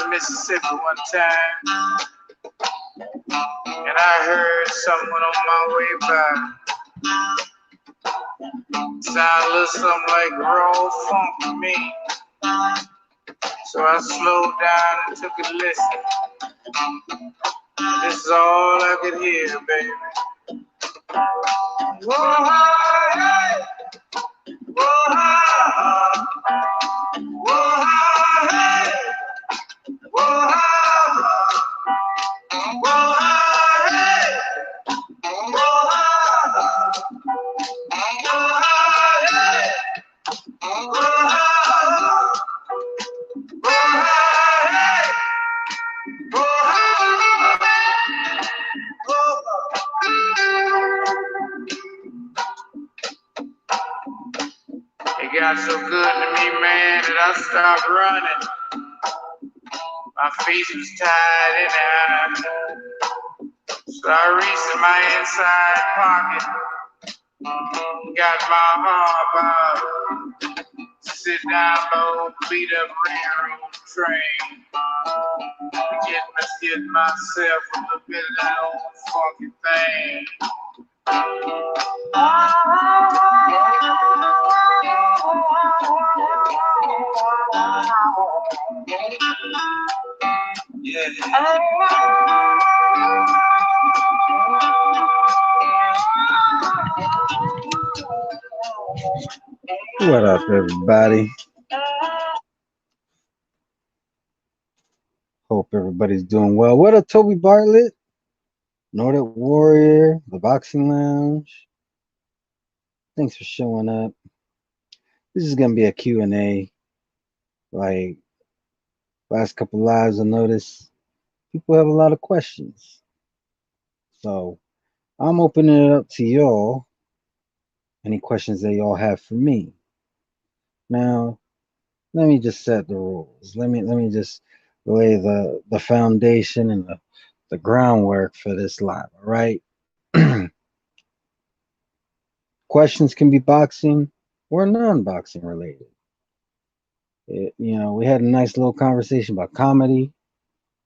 Mississippi one time, and I heard someone on my way by sound a little something like raw funk to me. So I slowed down and took a listen. This is all I could hear, baby. Whoa, hey, whoa, whoa, hey. Whoa, whoa, hey. Whoa, hey. It got so good to me, man, that I stopped running. My face was tired anyhow, so I reached in my inside pocket, got my harp out, sit down low, beat up railroad train, get myself a little bit of that old funky thing. Yeah. What up, everybody? Hope everybody's doing well. What up, Toby Bartlett? Nordic Warrior, the Boxing Lounge. Thanks for showing up. This is going to be a Q&A. Like, last couple lives, I noticed people have a lot of questions. So, I'm opening it up to y'all. Any questions that y'all have for me. Now, let me just set the rules. Let me just lay the foundation and the groundwork for this live, all right? Questions can be boxing or non-boxing related. We had a nice little conversation about comedy. It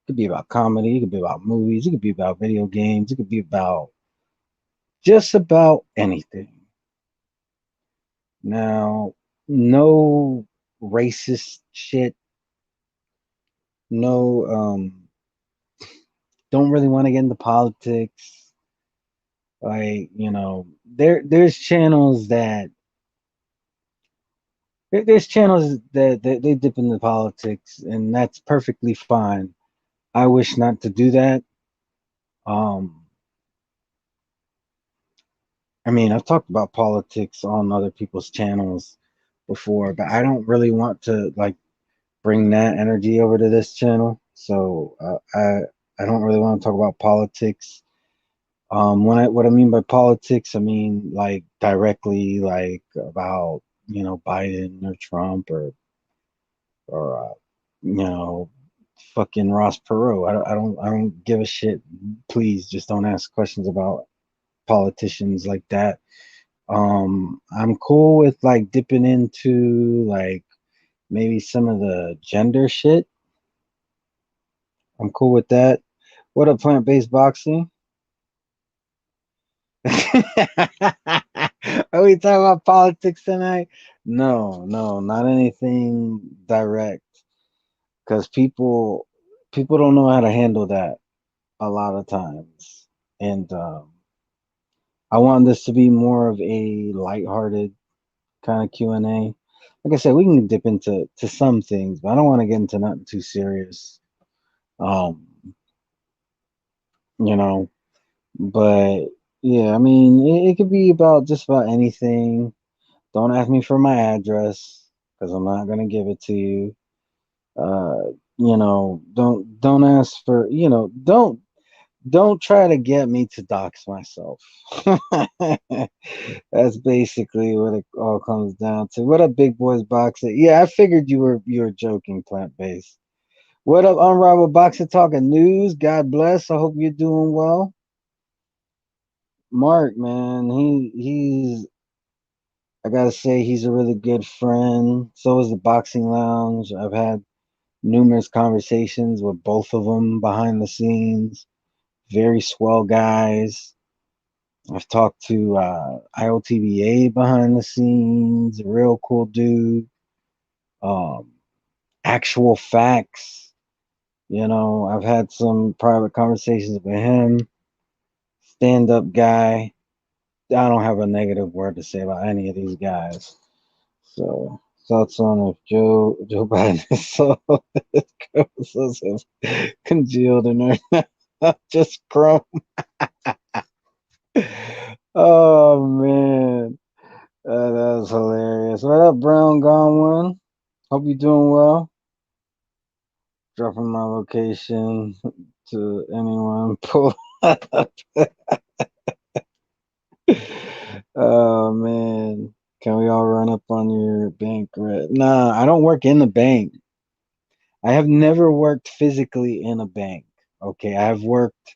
could be about comedy. It could be about movies. It could be about video games. It could be about just about anything. Now, no racist shit. No, don't really want to get into politics. Like, there's channels that they dip into politics, and that's perfectly fine. I wish not to do that. I mean, I've talked about politics on other people's channels before, but I don't really want to bring that energy over to this channel. So I don't really want to talk about politics. What I mean by politics, I mean directly about Biden or Trump or fucking Ross Perot. I don't give a shit. Please just don't ask questions about politicians like that. I'm cool with dipping into maybe some of the gender shit. I'm cool with that. What up, plant-based boxing? Are we talking about politics tonight? No, not anything direct. Because people don't know how to handle that a lot of times. And I want this to be more of a lighthearted kind of Q&A. Like I said, we can dip into some things, but I don't want to get into nothing too serious. But yeah, I mean, it could be about just about anything. Don't ask me for my address because I'm not gonna give it to you. Don't ask for, don't try to get me to dox myself. That's basically what it all comes down to. What up, big boys boxing? Yeah, I figured you were joking, plant based. What up, unrivaled boxing talking news? God bless. I hope you're doing well. Mark, man, he's I gotta say he's a really good friend. So is the boxing lounge. I've had numerous conversations with both of them behind the scenes. Very swell guys. I've talked to IOTBA behind the scenes, real cool dude. Um, Actual facts. I've had some private conversations with him. Stand up guy. I don't have a negative word to say about any of these guys. So thoughts on if Joe Biden is so congealed in her just chrome. Oh man. That was hilarious. What up, Brown Gone One? Hope you're doing well. Dropping my location to anyone. Pull up. Oh man. Can we all run up on your bank rent? Nah, I don't work in the bank. I have never worked physically in a bank. Okay, I've worked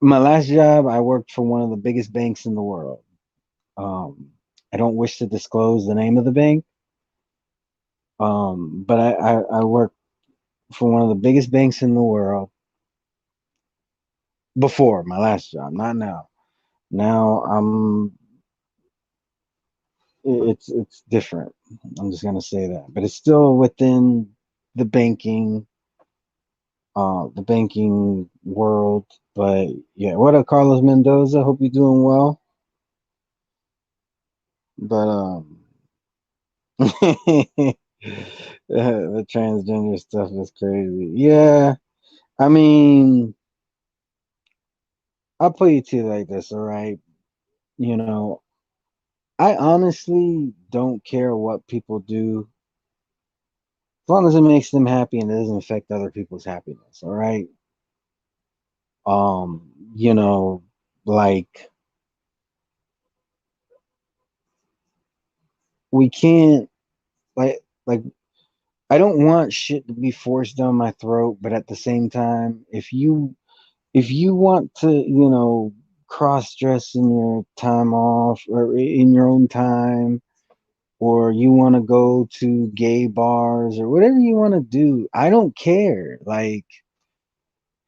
my last job, I worked for one of the biggest banks in the world. Um, I don't wish to disclose the name of the bank, but I worked for one of the biggest banks in the world before my last job, not now. Now it's different. I'm just gonna say that, but it's still within the banking the banking world. But yeah, what up, Carlos Mendoza? Hope you're doing well. But the transgender stuff is crazy. Yeah, I mean, I'll put it to you like this, all right? You know, I honestly don't care what people do as long as it makes them happy and it doesn't affect other people's happiness, all right? You know, like we can't like I don't want shit to be forced down my throat, but at the same time, if you want to, cross dress in your time off or in your own time, or you want to go to gay bars or whatever you want to do, I don't care. Like,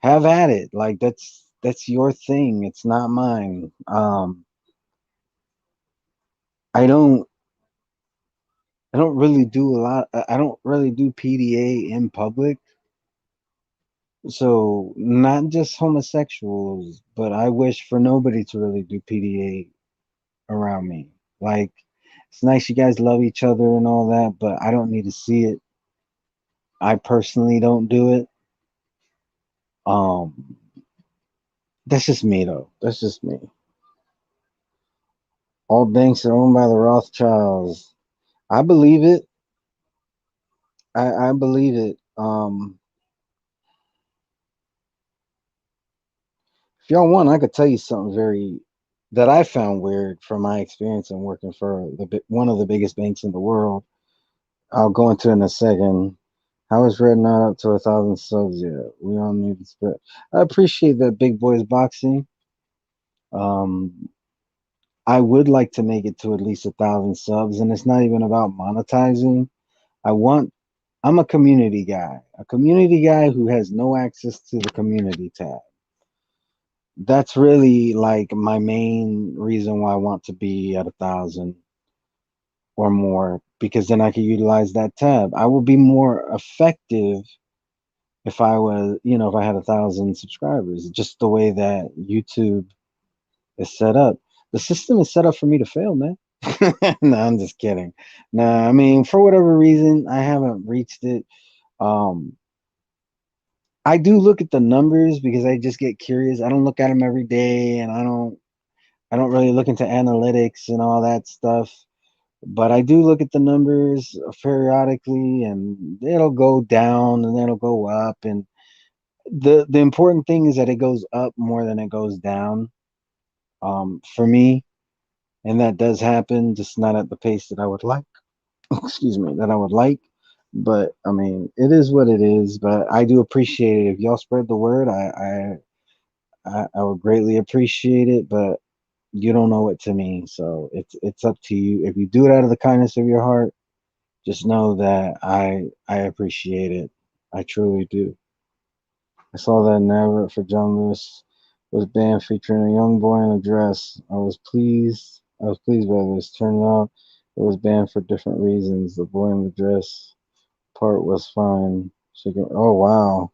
have at it. Like that's your thing. It's not mine. I don't I don't really do a lot. I don't really do PDA in public. So not just homosexuals, but I wish for nobody to really do PDA around me. Like, it's nice you guys love each other and all that, but I don't need to see it. I personally don't do it. Um, that's just me though. That's just me. All banks are owned by the Rothschilds. I believe it. I believe it. If y'all want, I could tell you something very that I found weird from my experience in working for one of the biggest banks in the world. I'll go into it in a second. How is Red not up to 1,000 subs yet? We all need to spread. I appreciate that, big boys boxing. Um, I would like to make it to at least 1,000 subs, and it's not even about monetizing. I want. I'm a community guy who has no access to the community tab. That's really like my main reason why I want to be at 1,000 or more, because then I can utilize that tab. I will be more effective if I was, if I had 1,000 subscribers, just the way that YouTube is set up. The system is set up for me to fail, man. No, I'm just kidding. No, I mean, for whatever reason, I haven't reached it. Um, I do look at the numbers because I just get curious. I don't look at them every day, and I don't really look into analytics and all that stuff. But I do look at the numbers periodically, and it'll go down and it'll go up. And the important thing is that it goes up more than it goes down. For me, and that does happen, just not at the pace that I would like. Excuse me, that I would like. But I mean, it is what it is. But I do appreciate it if y'all spread the word. I would greatly appreciate it. But you don't owe it to me, so it's up to you. If you do it out of the kindness of your heart, just know that I appreciate it. I truly do. I saw that an advert for John Lewis was banned featuring a young boy in a dress. I was pleased by this. Turned out it was banned for different reasons. The boy in the dress part was fine. Oh wow.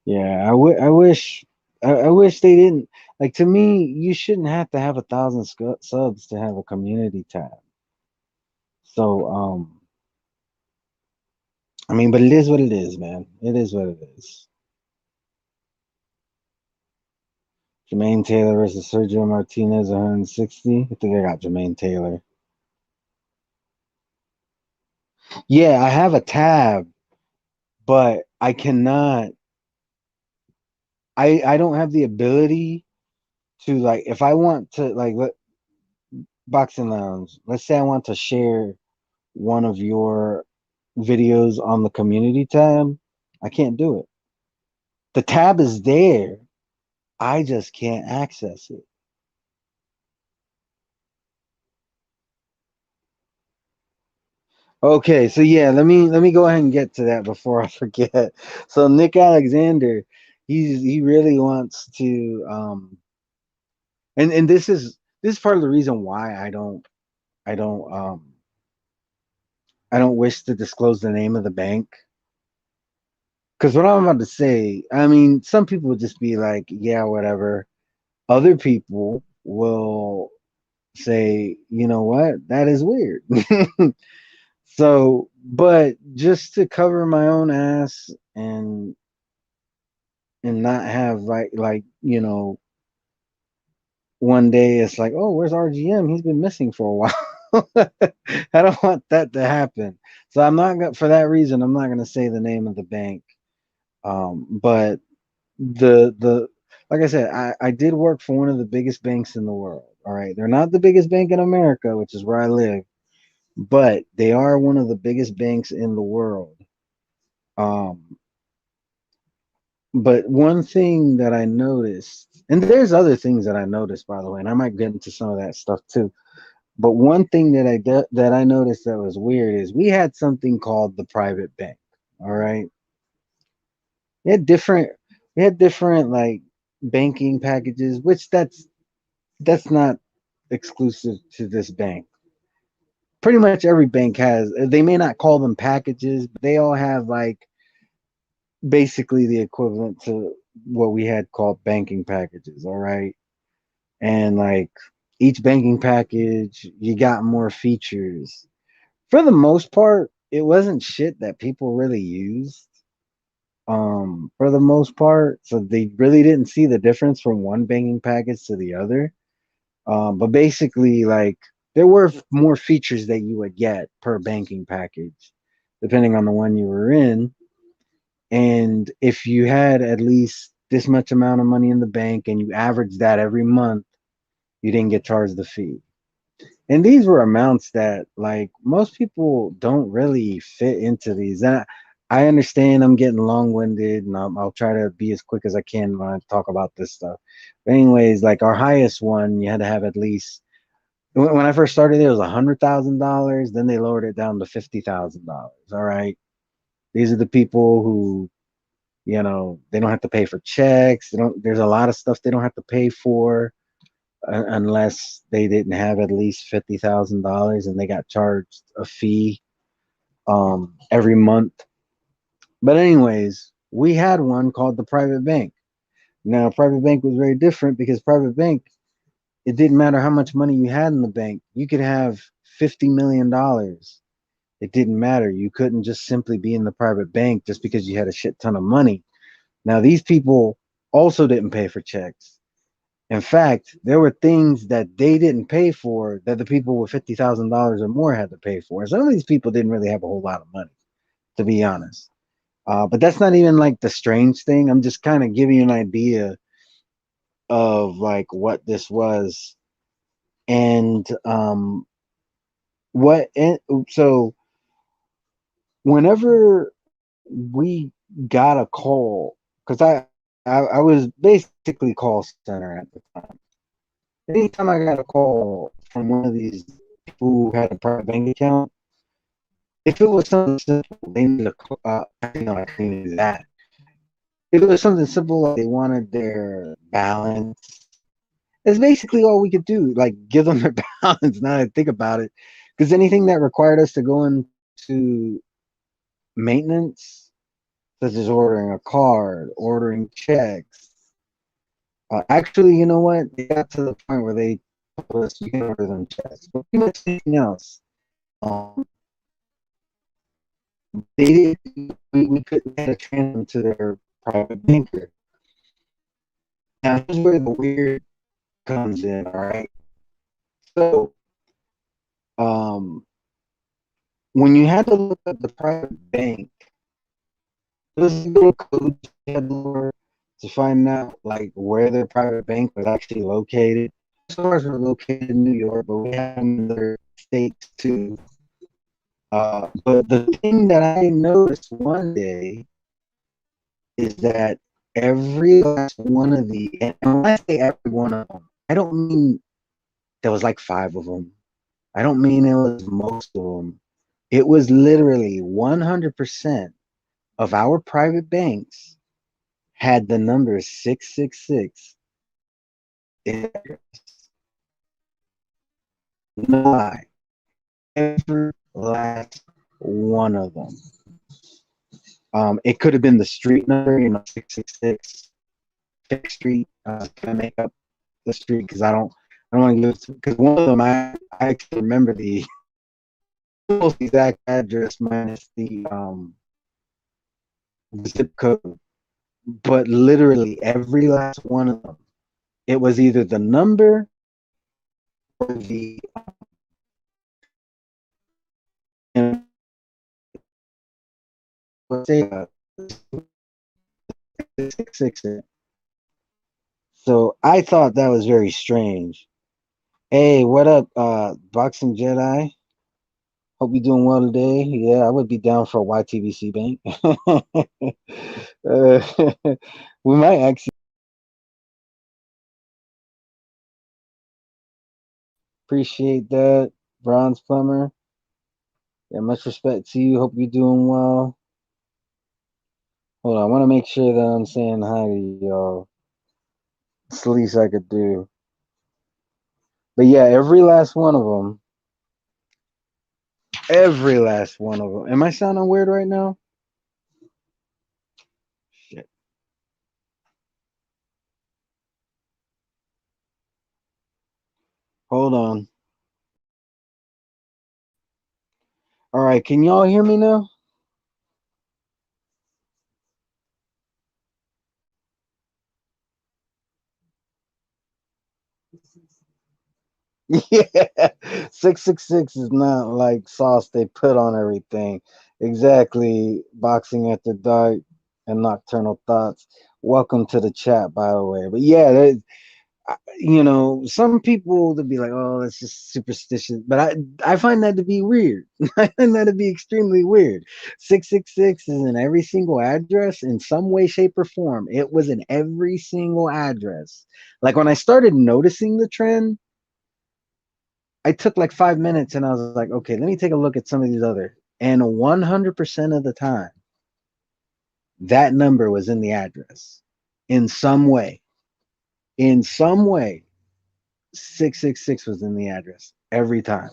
Yeah, I wish they didn't. Like, to me, you shouldn't have to have 1,000 subs to have a community tab. So I mean, but it is what it is, man. It is what it is. Jermaine Taylor versus Sergio Martinez, 160. I think I got Jermaine Taylor. Yeah, I have a tab, but I cannot. I don't have the ability to, like, if I want to, like, Boxing Lounge. Let's say I want to share one of your videos on the community tab. I can't do it. The tab is there. I just can't access it. Okay, so yeah, let me go ahead and get to that before I forget. So Nick Alexander, he really wants to and this is part of the reason why I don't I don't wish to disclose the name of the bank. Because what I'm about to say, I mean, some people would just be like, yeah, whatever. Other people will say, you know what, that is weird. So, but just to cover my own ass and not have, like, one day it's like, oh, where's RGM? He's been missing for a while. I don't want that to happen. So I'm not gonna, for that reason, I'm not gonna say the name of the bank. But the like I said, I did work for one of the biggest banks in the world. All right, they're not the biggest bank in America, which is where I live, but they are one of the biggest banks in the world. Um, but one thing that I noticed, and there's other things that I noticed, by the way, and I might get into some of that stuff too. But one thing that I noticed that was weird is we had something called the private bank. All right, we had different we had different, like, banking packages, which that's not exclusive to this bank. Pretty much every bank has. They may not call them packages, but they all have, like, basically the equivalent to what we had called banking packages. All right, and, like, each banking package, you got more features. For the most part, it wasn't shit that people really used. For the most part, so they really didn't see the difference from one banking package to the other. But basically, like, there were more features that you would get per banking package, depending on the one you were in. And if you had at least this much amount of money in the bank and you averaged that every month, you didn't get charged the fee. And these were amounts that, like, most people don't really fit into these. And I understand I'm getting long-winded, and I'll try to be as quick as I can when I talk about this stuff. But anyways, like, our highest one, you had to have at least, when I first started, it was $100,000. Then they lowered it down to $50,000. All right, these are the people who, they don't have to pay for checks. They don't. There's a lot of stuff they don't have to pay for, unless they didn't have at least $50,000 and they got charged a fee every month. But anyways, we had one called the private bank. Now, private bank was very different because private bank, it didn't matter how much money you had in the bank. You could have $50 million, It didn't matter. You couldn't just simply be in the private bank just because you had a shit ton of money. Now, these people also didn't pay for checks. In fact, there were things that they didn't pay for that the people with $50,000 or more had to pay for. Some of these people didn't really have a whole lot of money, to be honest. But that's not even like the strange thing. I'm just kind of giving you an idea of like what this was. And what, and so whenever we got a call, because I was basically call center at the time. Anytime I got a call from one of these people who had a private bank account, if it was something simple, they needed I couldn't do that. If it was something simple, like they wanted their balance, it's basically all we could do. Like give them their balance. Now that I think about it, because anything that required us to go into maintenance, such as ordering a card, ordering checks. Actually, you know what? They got to the point where they told us you can order them checks, but pretty much anything else, um, they didn't. We couldn't get a transfer to their private banker. Now, here's where the weird comes in. All right, so um, when you had to look at the private bank, there's a little code you had to look to find out like where their private bank was actually located. Stores were located in New York, but we have them in other states too. But the thing that I noticed one day is that every last one of and when I say every one of them, I don't mean there was like five of them. I don't mean it was most of them. It was literally 100% of our private banks had the number 666 in no lie. Every last one of them. It could have been the street number, 666 Fifth Street. Can I make up the street because I don't want to give it because one of them I actually remember the almost exact address minus the zip code, but literally every last one of them, it was either the number or the let's say 666. So I thought that was very strange. Hey, what up, Boxing Jedi? Hope you're doing well today. Yeah, I would be down for a YTBC bank. We might actually appreciate that, Bronze Plumber. Yeah, much respect to you. Hope you're doing well. Hold on, I want to make sure that I'm saying hi to y'all. It's the least I could do. But yeah, every last one of them. Every last one of them. Am I sounding weird right now? Shit. Hold on. All right, can y'all hear me now? Yeah, 666 is not like sauce they put on everything. Exactly. Boxing After Dark and Nocturnal Thoughts. Welcome to the chat, by the way. But yeah, some people to be like, oh, that's just superstitious. But I find that to be weird. I find that to be extremely weird. 666 is in every single address in some way, shape, or form. It was in every single address. Like when I started noticing the trend, I took like 5 minutes and I was like, okay, let me take a look at some of these other. And 100% of the time, that number was in the address in some way. In some way, 666 was in the address every time.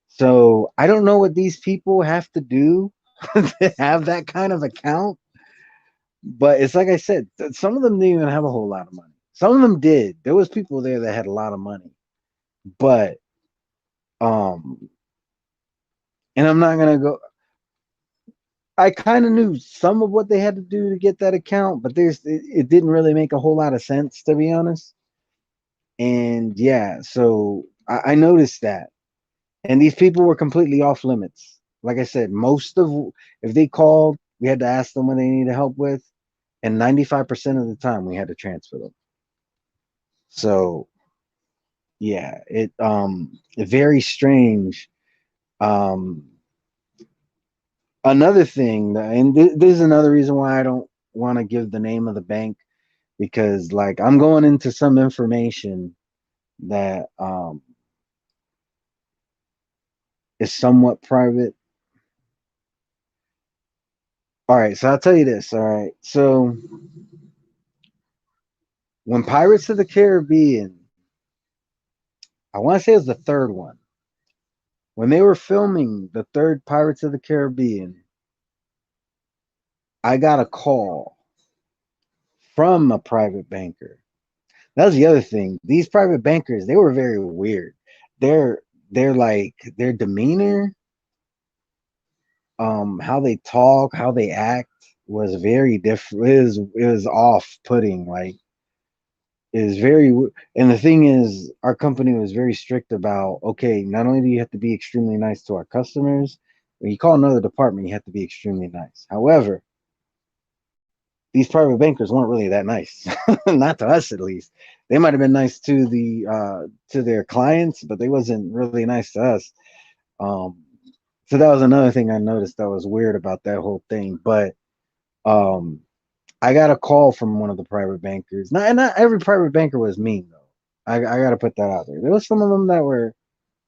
So I don't know what these people have to do to have that kind of account. But it's like I said, some of them didn't even have a whole lot of money. Some of them did. There was people there that had a lot of money. But um And I'm not gonna go. I kind of knew some of what they had to do to get that account, but it didn't really make a whole lot of sense, to be honest. And yeah, so I noticed that. And these people were completely off limits. Like I said, most of if they called, we had to ask them what they needed help with, and 95% of the time we had to transfer them. So yeah, very strange. Um Another thing, and this is another reason why I don't want to give the name of the bank, because like I'm going into some information that is somewhat private. All right, so I'll tell you this. All right, so when Pirates of the Caribbean, I want to say it was the third one, when they were filming the third Pirates of the Caribbean, I got a call from a private banker. That was the other thing. These private bankers, they were very weird. They're they're like their demeanor, how they talk, how they act was very different. It was off putting. Like is very and the thing is our company was very strict about, okay, not only do you have to be extremely nice to our customers, when you call another department you have to be extremely nice. However, these private bankers weren't really that nice. Not to us, at least. They might have been nice to their clients, but they wasn't really nice to us. um so that was another thing I noticed that was weird about that whole thing. But um I got a call from one of the private bankers. Not every private banker was mean though. I got to put that out there. There was some of them that were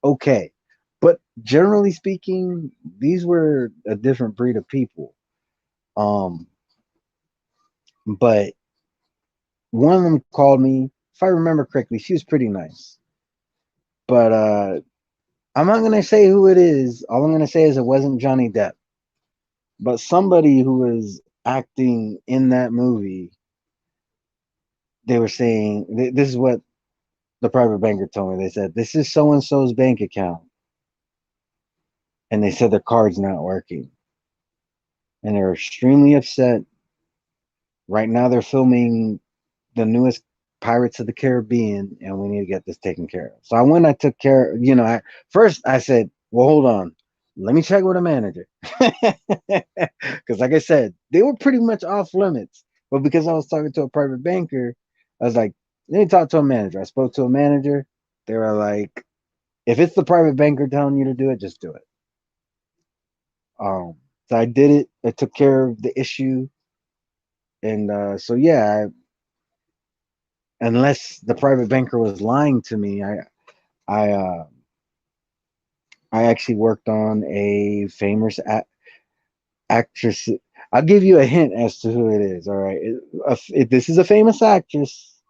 okay, but generally speaking, these were a different breed of people. Um, but one of them called me. If I remember correctly, she was pretty nice. But I'm not gonna say who it is. All I'm gonna say is it wasn't Johnny Depp, but somebody who was acting in that movie. They were saying this is what the private banker told me. They said, "This is so and so's bank account," and they said their card's not working, and they're extremely upset. Right now, they're filming the newest Pirates of the Caribbean, and we need to get this taken care of. So I went, I took care. First I said, "Well, hold on, let me check with a manager," because, like I said, they were pretty much off limits. But because I was talking to a private banker, I was like, "Let me talk to a manager." I spoke to a manager. They were like, if it's the private banker telling you to do it, just do it. Um, so I did it. I took care of the issue, and so yeah, unless the private banker was lying to me, I uh, I actually worked on a famous actress. I'll give you a hint as to who it is. All right, if this is a famous actress,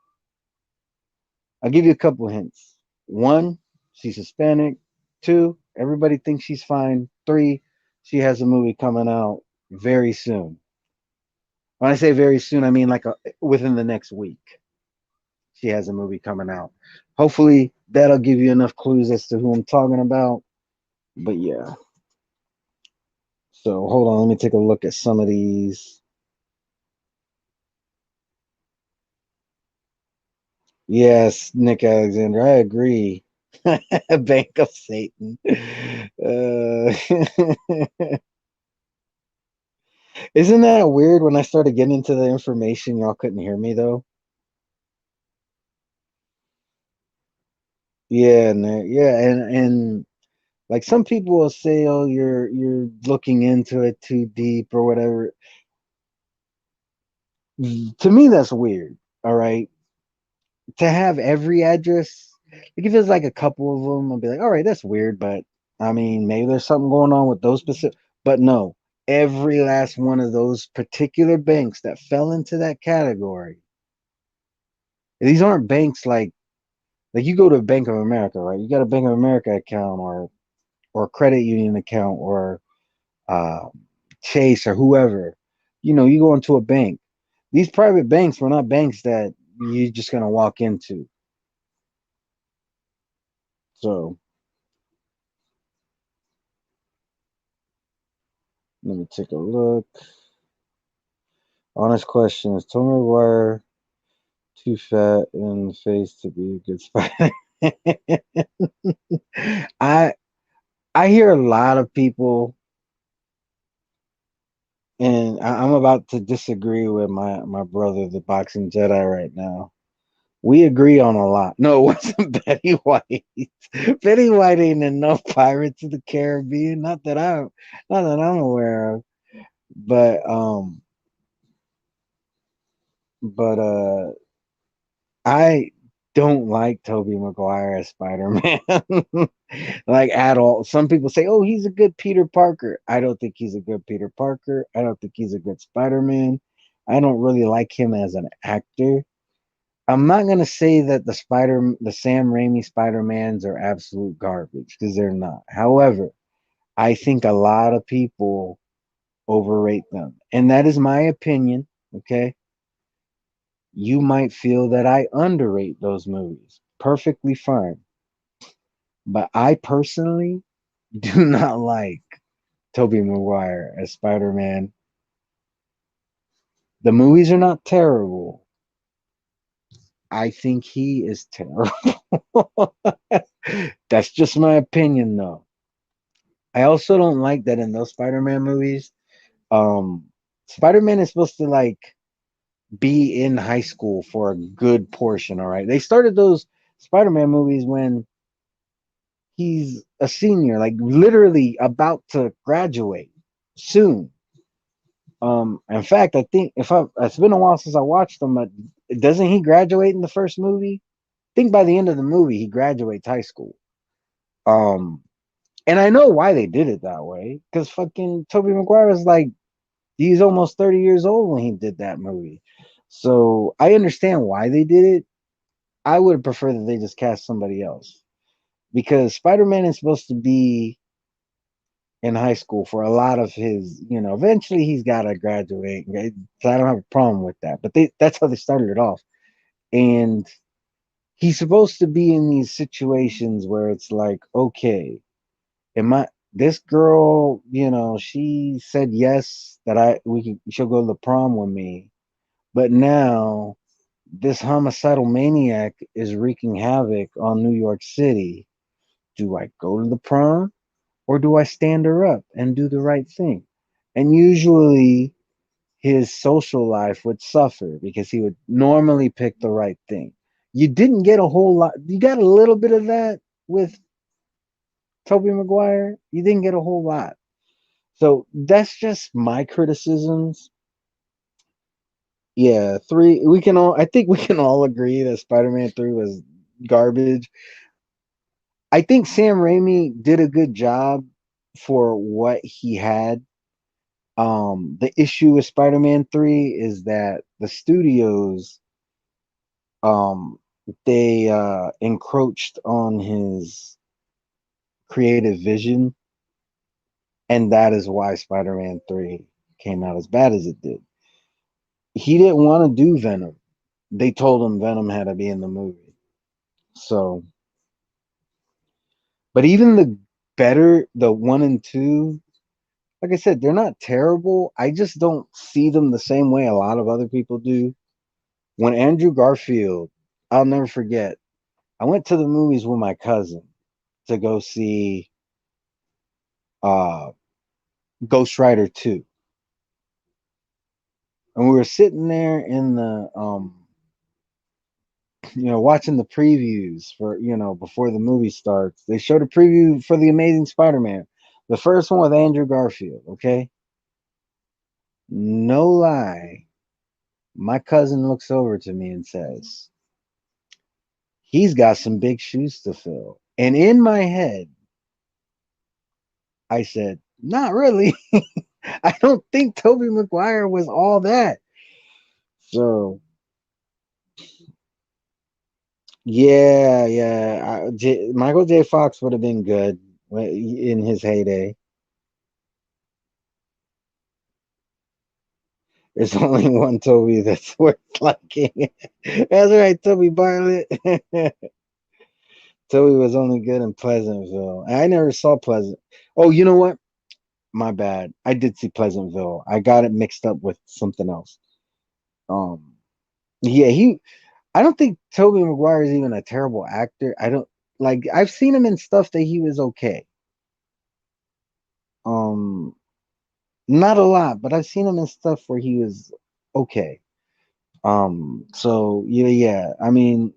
I'll give you a couple hints. One, she's Hispanic. Two, everybody thinks she's fine. Three, she has a movie coming out very soon. When I say very soon, I mean like within the next week. She has a movie coming out. Hopefully, that'll give you enough clues as to who I'm talking about. But yeah. So hold on, let me take a look at some of these. Yes, Nick Alexander, I agree. Bank of Satan. Uh, isn't that weird? When I started getting into the information, y'all couldn't hear me though. Yeah, yeah, and like some people will say, "Oh, you're looking into it too deep or whatever." To me, that's weird. All right, to have every address, like if there's like a couple of them, I'll be like, "All right, that's weird," but I mean, maybe there's something going on with those specific. But no, every last one of those particular banks that fell into that category. These aren't banks like you go to Bank of America, right? You got a Bank of America account or credit union account or uh, Chase or whoever. You go into a bank. These private banks were not banks that you're just gonna walk into. So Let me take a look. Honest question: is Tobey Maguire too fat in the face to be a good Spider? I I hear a lot of people, and I'm about to disagree with my brother, the boxing Jedi, right now. We agree on a lot. No, it wasn't Betty White. Betty White ain't in no Pirates of the Caribbean, not that I'm aware of. But but I don't like Tobey Maguire as Spider-Man. Like at all. Some people say, "Oh, he's a good Peter Parker." I don't think he's a good Peter Parker. I don't think he's a good Spider-Man. I don't really like him as an actor. I'm not gonna say that the Sam Raimi Spider-Mans are absolute garbage because they're not. However, I think a lot of people overrate them, and that is my opinion. Okay, you might feel that I underrate those movies. Perfectly fine, but I personally do not like Tobey Maguire as Spider-Man. The movies are not terrible. I think he is terrible. That's just my opinion, though. I also don't like that in those Spider-Man movies. Um, Spider-Man is supposed to like be in high school for a good portion. All right, they started those Spider-Man movies when he's a senior, like literally about to graduate soon. In fact, I think it's been a while since I watched them, but doesn't he graduate in the first movie? I think by the end of the movie he graduates high school. Um, and I know why they did it that way, because fucking Tobey Maguire was like he's almost 30 years old when he did that movie. So I understand why they did it. I would prefer that they just cast somebody else because Spider-Man is supposed to be in high school for a lot of his, eventually he's got to graduate. So I don't have a problem with that. But that's how they started it off. And he's supposed to be in these situations where it's like, okay, am I this girl, she said yes that she'll go to the prom with me. But now this homicidal maniac is wreaking havoc on New York City. Do I go to the prom or do I stand her up and do the right thing? And usually his social life would suffer because he would normally pick the right thing. You didn't get a whole lot. You got a little bit of that with Tobey Maguire. You didn't get a whole lot. So that's just my criticisms. Yeah, three. We can all. I think we can all agree that Spider-Man 3 was garbage. I think Sam Raimi did a good job for what he had. The issue with Spider-Man 3 is that the studios um they encroached on his creative vision, and that is why Spider-Man 3 came out as bad as it did. He didn't want to do Venom. They told him Venom had to be in the movie. So, but even the 1 and 2, like I said, they're not terrible. I just don't see them the same way a lot of other people do. When Andrew Garfield, I'll never forget, I went to the movies with my cousin to go see uh, Ghost Rider 2. And we were sitting there in the, watching the previews for, before the movie starts. They showed a preview for The Amazing Spider Man, the first one with Andrew Garfield, okay? No lie. My cousin looks over to me and says, he's got some big shoes to fill. And in my head, I said, not really. I don't think Tobey Maguire was all that. So yeah, yeah. Michael J. Fox would have been good in his heyday. There's only one Toby that's worth liking. That's right, Toby Bartlett. Toby was only good in Pleasantville. I never saw Pleasant. Oh, you know what? My bad. I did see Pleasantville. I got it mixed up with something else. Um, yeah, I don't think Tobey Maguire is even a terrible actor. I don't like. I've seen him in stuff that he was okay. Um, Not a lot, but I've seen him in stuff where he was okay. So yeah, yeah. I mean,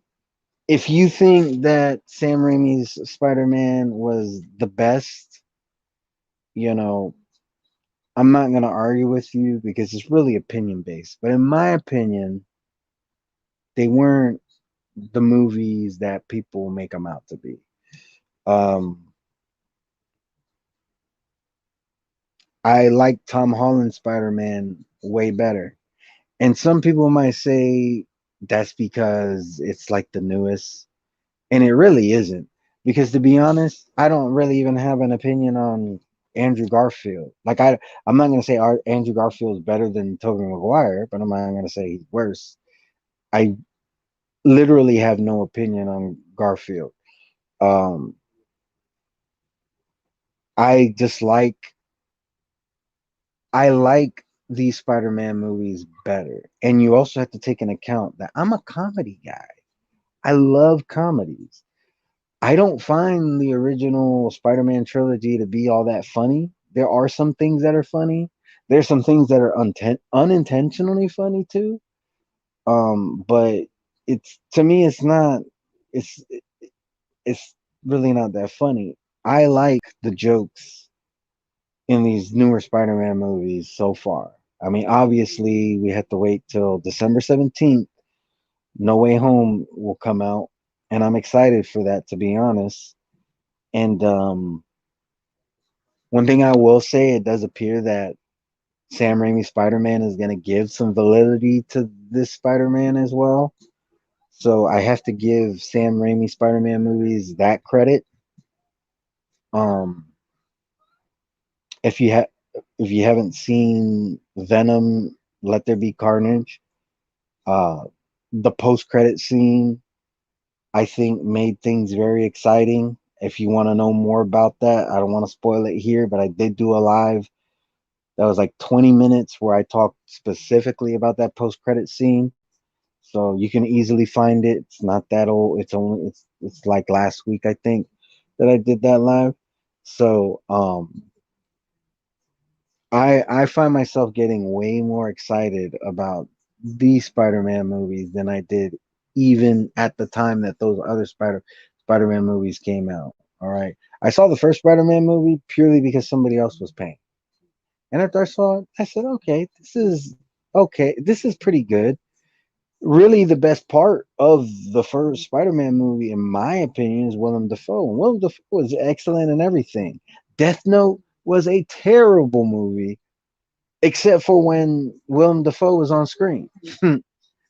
if you think that Sam Raimi's Spider-Man was the best, you know, I'm not gonna argue with you because it's really opinion based. But in my opinion, they weren't the movies that people make them out to be. Um, I like Tom Holland's Spider-Man way better. And some people might say that's because it's like the newest, and it really isn't. Because to be honest, I don't really even have an opinion on Andrew Garfield. I'm not gonna say Andrew Garfield is better than Tobey Maguire, but I'm not gonna say he's worse. I literally have no opinion on Garfield. Um, I just I like these Spider-Man movies better. And you also have to take into account that I'm a comedy guy. I love comedies. I don't find the original Spider-Man trilogy to be all that funny. There are some things that are funny. There's some things that are unintentionally funny too. But it's to me, it's it's really not that funny. I like the jokes in these newer Spider-Man movies so far. I mean, obviously, we have to wait till December 17th. No Way Home will come out, and I'm excited for that, to be honest. And one thing I will say, it does appear that Sam Raimi Spider-Man is going to give some validity to this Spider-Man as well. So I have to give Sam Raimi Spider-Man movies that credit. Um, if you have if you haven't seen Venom, Let There Be Carnage, uh, the post-credit scene I think made things very exciting. If you want to know more about that, I don't want to spoil it here, but I did do a live that was like 20 minutes where I talked specifically about that post-credit scene. So you can easily find it. It's not that old. It's like last week I think that I did that live. So I find myself getting way more excited about these Spider-Man movies than I did even at the time that those other Spider-Man movies came out. All right. I saw the first Spider-Man movie purely because somebody else was paying. And after I saw it, I said, okay. This is pretty good. Really, the best part of the first Spider-Man movie, in my opinion, is Willem Dafoe. And Willem Dafoe was excellent in everything. Death Note was a terrible movie, except for when Willem Dafoe was on screen.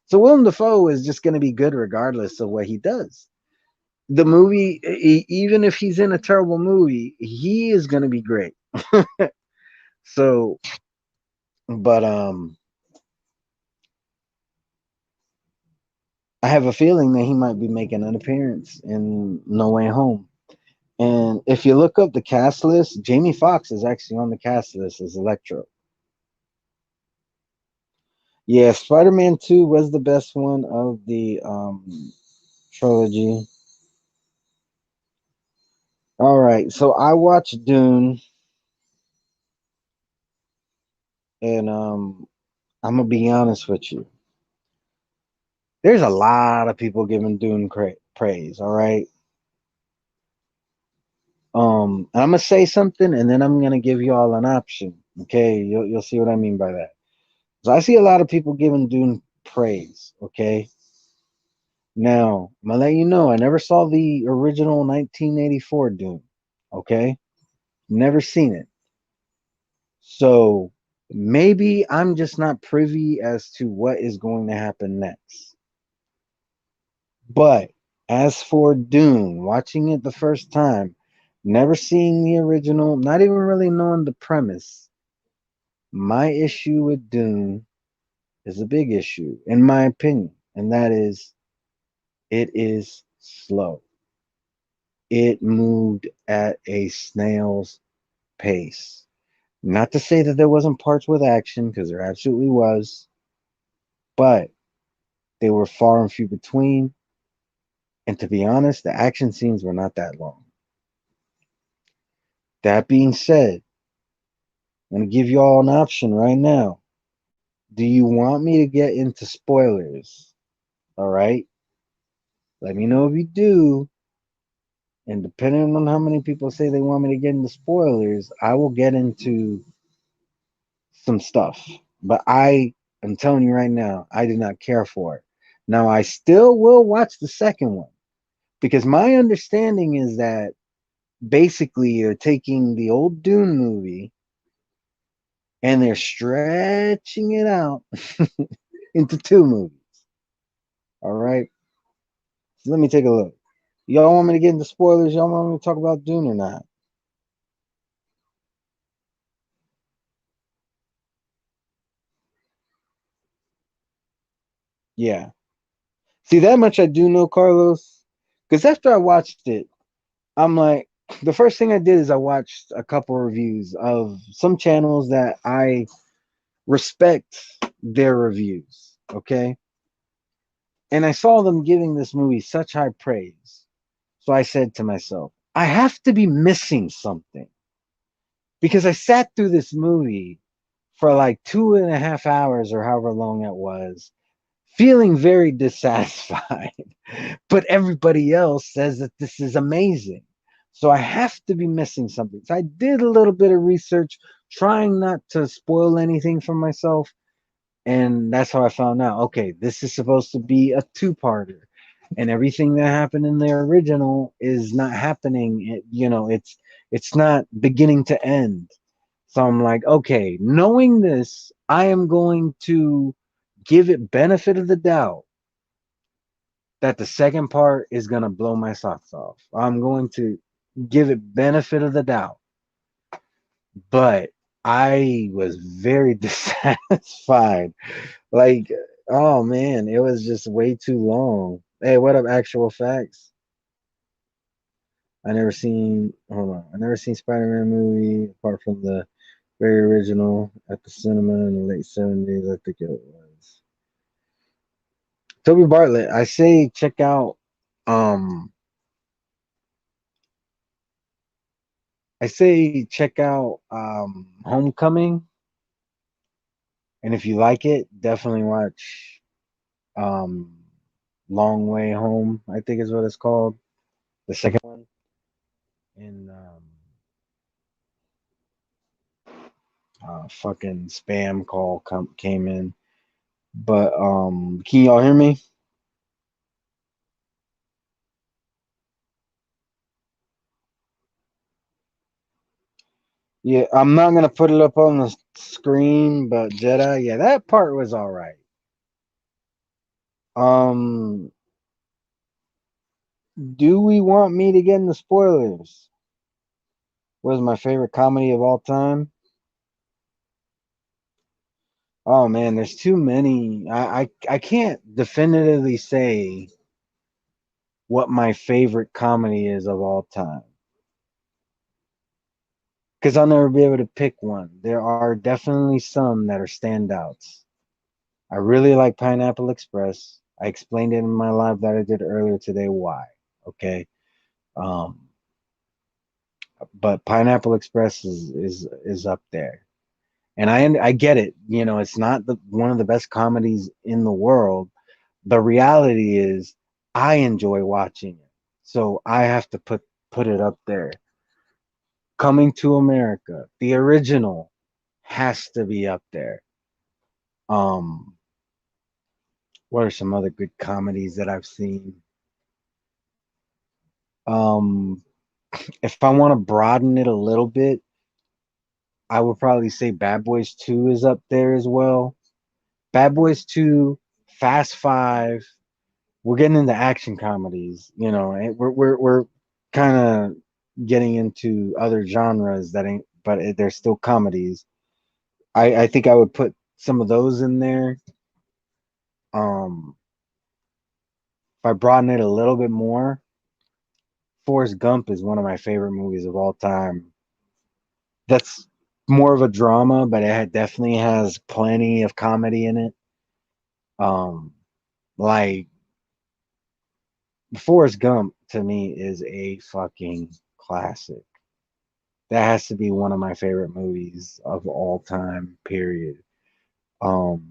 So Willem Dafoe is just going to be good regardless of what he does. The movie, even if he's in a terrible movie, he is going to be great. So, but I have a feeling that he might be making an appearance in No Way Home. And if you look up the cast list, Jamie Foxx is actually on the cast list as Electro. Yeah, Spider-Man 2 was the best one of the trilogy. All right, so I watched Dune, and I'm gonna be honest with you. There's a lot of people giving Dune praise. All right, I'm gonna say something, and then I'm gonna give you all an option. Okay, you'll see what I mean by that. So I see a lot of people giving Dune praise. Okay, now I'm gonna let you know I never saw the original 1984 Dune. Okay, never seen it. So maybe I'm just not privy as to what is going to happen next. But as for Dune, watching it the first time, never seeing the original, not even really knowing the premise, my issue with Dune is a big issue, in my opinion, and that is it is slow. It moved at a snail's pace. Not to say that there wasn't parts with action, because there absolutely was, but they were far and few between. And to be honest, the action scenes were not that long. That being said, I'm going to give you all an option right now. Do you want me to get into spoilers? All right. Let me know if you do. And depending on how many people say they want me to get into spoilers, I will get into some stuff. But I am telling you right now, I did not care for it. Now, I still will watch the second one because my understanding is that basically you're taking the old Dune movie and they're stretching it out into two movies. All right. So let me take a look. Y'all want me to get into spoilers? Y'all want me to talk about Dune or not? Yeah. See, that much I do know, Carlos. Because after I watched it, I'm like, the first thing I did is I watched a couple reviews of some channels that I respect their reviews. Okay. And I saw them giving this movie such high praise. So I said to myself, I have to be missing something because I sat through this movie for like 2.5 hours or however long it was, feeling very dissatisfied. But everybody else says that this is amazing. So I have to be missing something. So I did a little bit of research, trying not to spoil anything for myself. And that's how I found out, okay, this is supposed to be a two-parter. And everything that happened in the original is not happening. It's not beginning to end. So I'm like, okay, knowing this, I am going to give it benefit of the doubt that the second part is going to blow my socks off. I'm going to give it benefit of the doubt. But I was very dissatisfied. Like, oh man, it was just way too long. Hey, what up, actual facts? I never seen Spider-Man movie apart from the very original at the cinema in the late 70s, I think it was. Toby Bartlett, um I say check out Homecoming, and if you like it, definitely watch um Long Way Home, I think is what it's called. The second one. And fucking spam call came in. But can y'all hear me? Yeah, I'm not gonna put it up on the screen, but Jedi, yeah, that part was all right. Um, do we want me to get into spoilers? What is my favorite comedy of all time? Oh man, there's too many. I can't definitively say what my favorite comedy is of all time because I'll never be able to pick one. There are definitely some that are standouts. I really like Pineapple Express. I explained it in my live that I did earlier today why. Okay. Um, but Pineapple Express is up there. And I get it. It's not the one of the best comedies in the world. The reality is I enjoy watching it. So I have to put it up there. Coming to America, the original has to be up there. Um, what are some other good comedies that I've seen? Um, if I want to broaden it a little bit, I would probably say Bad Boys 2 is up there as well. Bad Boys 2, Fast Five. We're getting into action comedies, and we're kind of getting into other genres that ain't, but they're still comedies. I think I would put some of those in there. If I broaden it a little bit more, Forrest Gump is one of my favorite movies of all time. That's more of a drama, but definitely has plenty of comedy in it. Like Forrest Gump to me is a fucking classic. That has to be one of my favorite movies of all time, period. Um,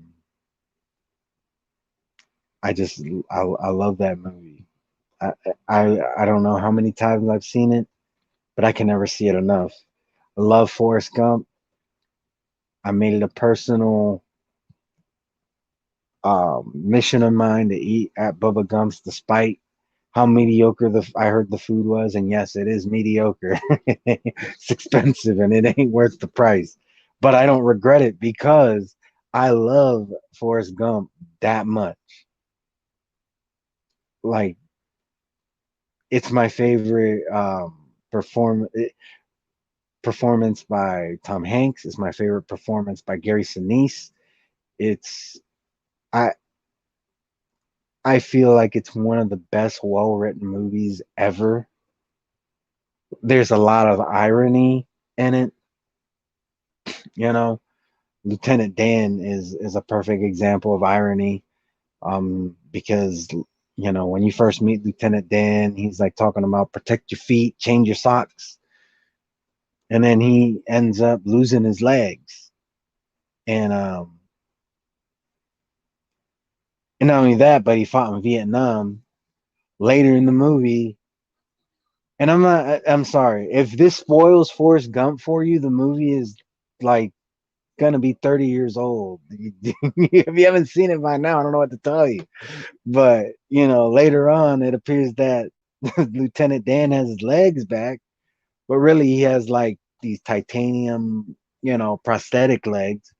I just I love that movie. I, I don't know how many times I've seen it, but I can never see it enough. I love Forrest Gump. I made it a personal mission of mine to eat at Bubba Gump's, despite how mediocre I heard the food was. And yes, it is mediocre. It's expensive and it ain't worth the price. But I don't regret it because I love Forrest Gump that much. Like it's my favorite performance by Tom Hanks. It's my favorite performance by Gary Sinise. It's I I feel like it's one of the best well written movies ever. There's a lot of irony in it, you know. Lieutenant Dan is a perfect example of irony, because when you first meet Lieutenant Dan, he's like talking about protect your feet, change your socks, and then he ends up losing his legs, and not only that, but he fought in Vietnam later in the movie. And I'm sorry if this spoils Forrest Gump for you. The movie is like gonna be 30 years old. If you haven't seen it by now, I don't know what to tell you. But later on, it appears that Lieutenant Dan has his legs back, but really he has like these titanium, prosthetic legs,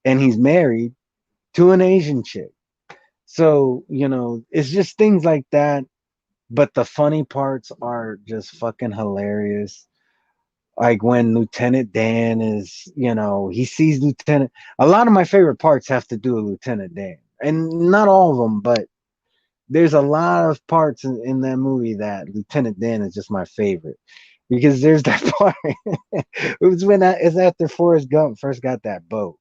and he's married to an Asian chick. So it's just things like that. But the funny parts are just fucking hilarious. Like when Lieutenant Dan is, he sees Lieutenant. A lot of my favorite parts have to do with Lieutenant Dan, and not all of them, but there's a lot of parts in that movie that Lieutenant Dan is just my favorite, because there's that part. It was it's after Forrest Gump first got that boat,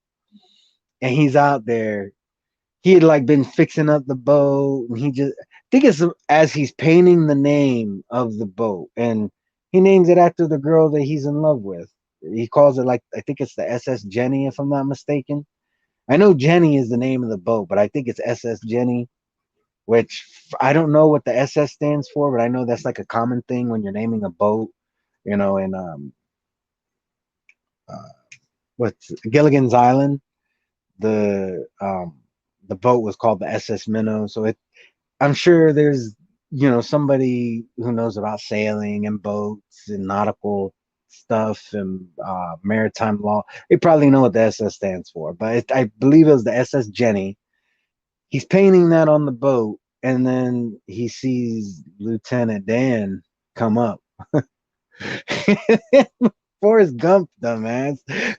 and he's out there. He had like been fixing up the boat, and he just, I think it's as he's painting the name of the boat, and he names it after the girl that he's in love with. He calls it, like, I think it's the SS Jenny, if I'm not mistaken. I know Jenny is the name of the boat, but I think it's SS Jenny, which I don't know what the SS stands for, but I know that's like a common thing when you're naming a boat, in uh, what's Gilligan's Island. The the boat was called the SS Minnow, so I'm sure there's somebody who knows about sailing and boats and nautical stuff and maritime law. They probably know what the SS stands for, but I believe it was the SS Jenny. He's painting that on the boat, and then he sees Lieutenant Dan come up. Forrest Gump, dumbass,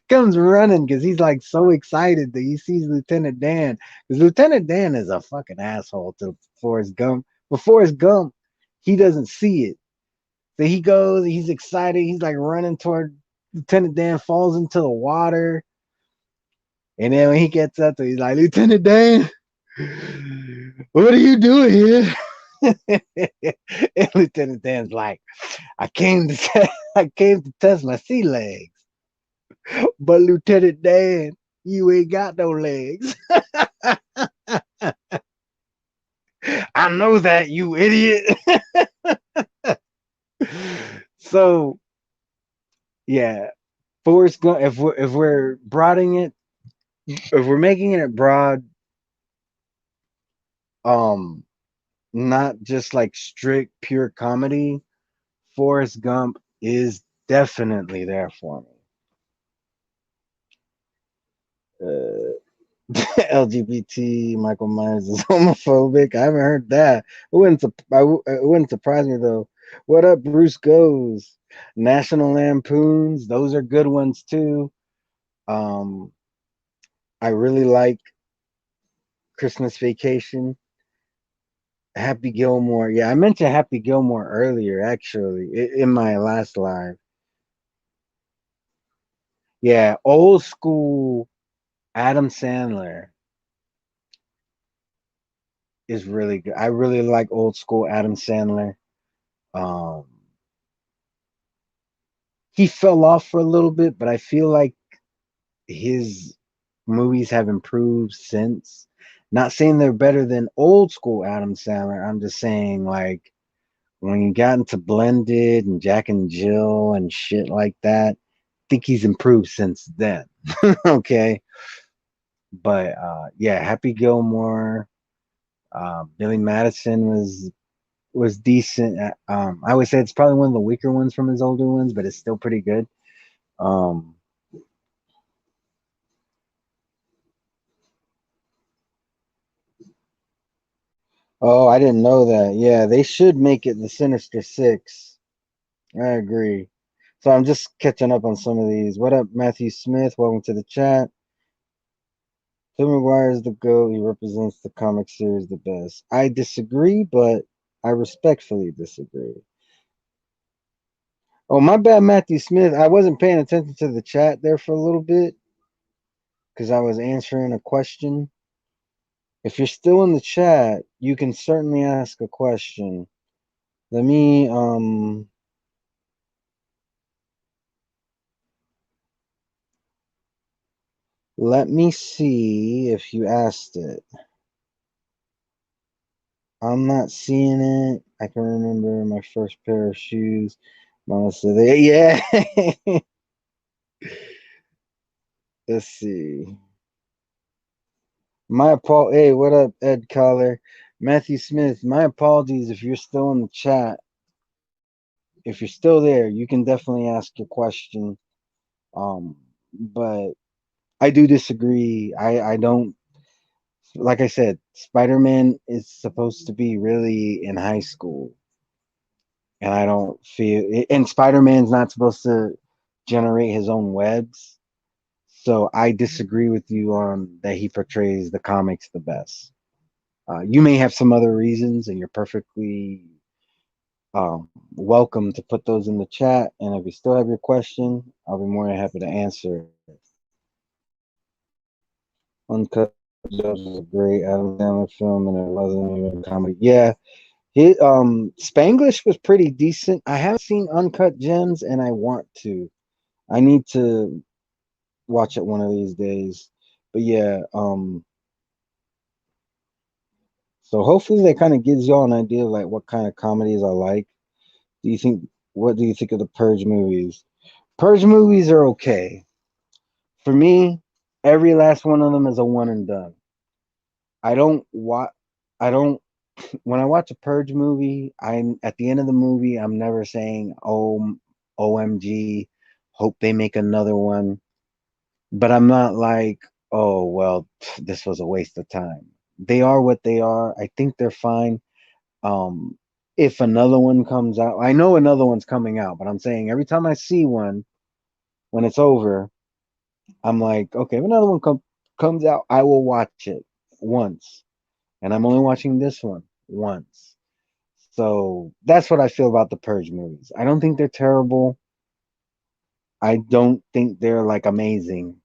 comes running because he's like so excited that he sees Lieutenant Dan. Because Lieutenant Dan is a fucking asshole to Forrest Gump. But Forrest Gump, he doesn't see it. So he goes, he's excited, he's like running toward Lieutenant Dan, falls into the water. And then when he gets up he's like, Lieutenant Dan, what are you doing here? And Lieutenant Dan's like, I came to test my sea legs. But Lieutenant Dan, you ain't got no legs. I know that, you idiot. So yeah, Forrest Gump. If we're broadening it, if we're making it broad, um, not just like strict pure comedy, Forrest Gump is definitely there for me. LGBT Michael Myers is homophobic. I haven't heard that. It wouldn't surprise me though. What up, Bruce Goes? National Lampoons. Those are good ones too. Um, I really like Christmas Vacation. Happy Gilmore. Yeah, I mentioned Happy Gilmore earlier, actually, in my last live. Yeah, old school Adam Sandler is really good. I really like old school Adam Sandler. Um, he fell off for a little bit, but I feel like his movies have improved since. Not saying they're better than old school Adam Sandler. I'm just saying like when he got into Blended and Jack and Jill and shit like that, I think he's improved since then. Okay. But yeah, Happy Gilmore, Billy Madison was decent. I would say it's probably one of the weaker ones from his older ones, but it's still pretty good. Um, oh, I didn't know that. Yeah, they should make it the Sinister Six. I agree. So I'm just catching up on some of these. What up, Matthew Smith? Welcome to the chat. Tobey Maguire is the GOAT. He represents the comic series the best. I disagree, but I respectfully disagree. Oh, my bad, Matthew Smith. I wasn't paying attention to the chat there for a little bit because I was answering a question. If you're still in the chat, you can certainly ask a question. Let me see if you asked it. I'm not seeing it. I can remember my first pair of shoes. Mama said, yeah. Let's see. Hey, what up, Ed Collar? Matthew Smith, my apologies if you're still in the chat. If you're still there, you can definitely ask your question. But I do disagree. I don't, like I said, Spider-Man is supposed to be really in high school. And I don't feel, and Spider-Man's not supposed to generate his own webs. So I disagree with you on that he portrays the comics the best. You may have some other reasons, and you're perfectly welcome to put those in the chat. And if you still have your question, I'll be more than happy to answer it. Uncut Gems was a great Adam Sandler film, and it wasn't even a comedy. Yeah, Spanglish was pretty decent. I haven't seen Uncut Gems, and I want to. I need to watch it one of these days. But yeah, so hopefully that kind of gives y'all an idea of like what kind of comedies I like. Do you think what do you think of the Purge movies? Purge movies are okay. For me, every last one of them is a one and done. I don't watch I don't when I watch a Purge movie, I'm at the end of the movie, I'm never saying, "Oh, OMG, hope they make another one." But I'm not like, "Oh, well, this was a waste of time." They are what they are. I think they're fine. Um, if another one comes out, I know another one's coming out, but I'm saying every time I see one when it's over, I'm like, okay, if another one comes out, I will watch it once. And I'm only watching this one once. So that's what I feel about the Purge movies. I don't think they're terrible. I don't think they're like amazing.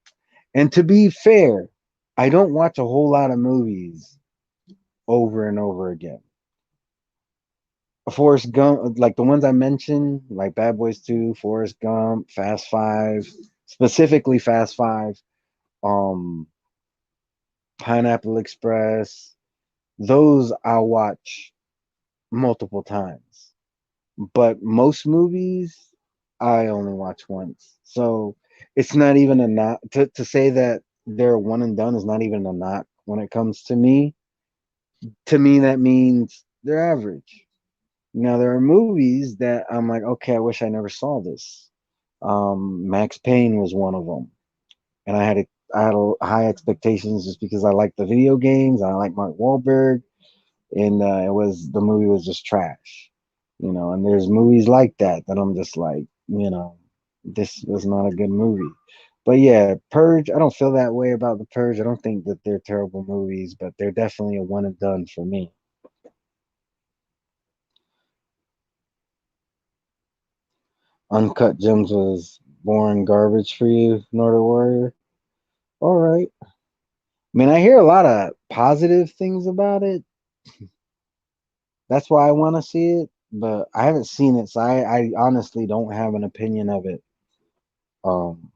And to be fair, I don't watch a whole lot of movies over and over again. Forrest Gump, like the ones I mentioned, like Bad Boys 2, Forrest Gump, Fast Five, specifically Fast Five, um, Pineapple Express, those I'll watch multiple times. But most movies I only watch once. So it's not even a knock to say that they're one and done is not even a knock when it comes to me. To me, that means they're average. Now there are movies that I'm like, okay, I wish I never saw this. Max Payne was one of them, and I had a high expectations just because I like the video games. I like Mark Wahlberg, and it was the movie was just trash, you know. And there's movies like that that I'm just like, you know, this was not a good movie. But yeah, Purge, I don't feel that way about the Purge. I don't think that they're terrible movies, but they're definitely a one and done for me. Uncut Gems was boring garbage for you, Northern Warrior. All right. I mean, I hear a lot of positive things about it. That's why I want to see it, but I haven't seen it, so I honestly don't have an opinion of it. Um,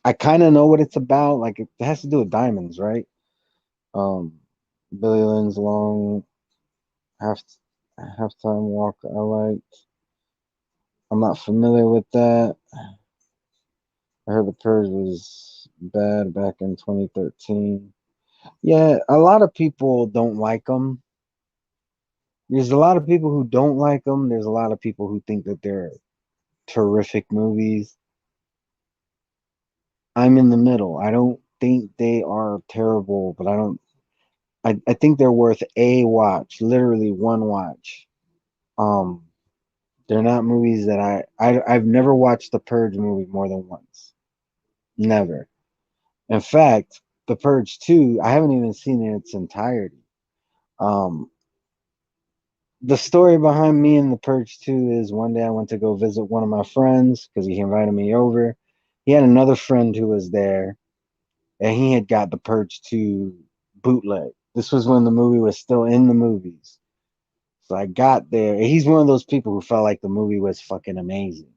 I kind of know what it's about. Like it has to do with diamonds, right? Um, Billy Lynn's long half halftime walk. I liked. I'm not familiar with that. I heard the Purge was bad back in 2013. Yeah, a lot of people don't like them. There's a lot of people who don't like them. There's a lot of people who think that they're terrific movies. I'm in the middle. I don't think they are terrible, but I think they're worth a watch, literally one watch. Um, they're not movies that I've never watched the Purge movie more than once. Never. In fact, the Purge 2, I haven't even seen it in its entirety. Um, the story behind me and the Purge 2 is one day I went to go visit one of my friends because he invited me over. He had another friend who was there, and he had got the Purge 2 bootleg. This was when the movie was still in the movies. So I got there. And he's one of those people who felt like the movie was fucking amazing.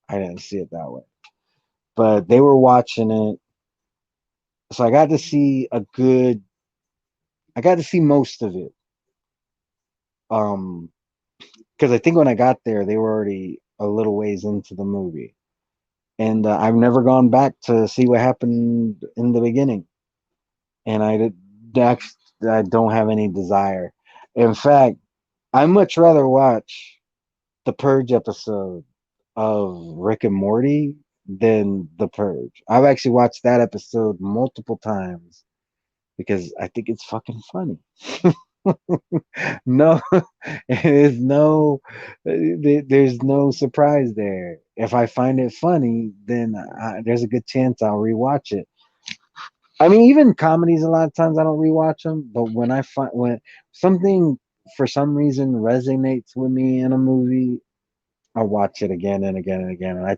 I didn't see it that way. But they were watching it. So I got to see most of it. Um, because I think when I got there, they were already a little ways into the movie. And I've never gone back to see what happened in the beginning. And I don't have any desire. In fact, I much rather watch the Purge episode of Rick and Morty than the Purge. I've actually watched that episode multiple times because I think it's fucking funny. No, there's no surprise there. If I find it funny, then there's a good chance I'll rewatch it. I mean, even comedies, a lot of times I don't rewatch them, but when something for some reason resonates with me in a movie, I watch it again and again and again. And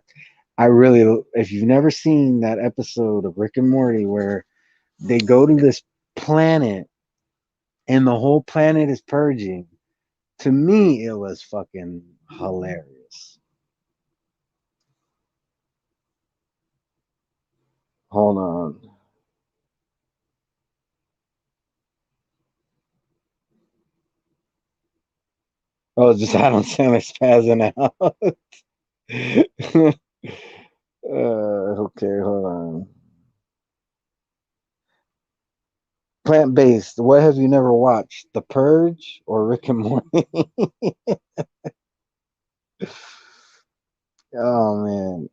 I really, if you've never seen that episode of Rick and Morty where they go to this planet and the whole planet is purging, to me, it was fucking hilarious. Hold on. Oh, it's just Adam Sandler spazzing out. Okay, hold on. Plant based. What have you never watched? The Purge or Rick and Morty? Oh man.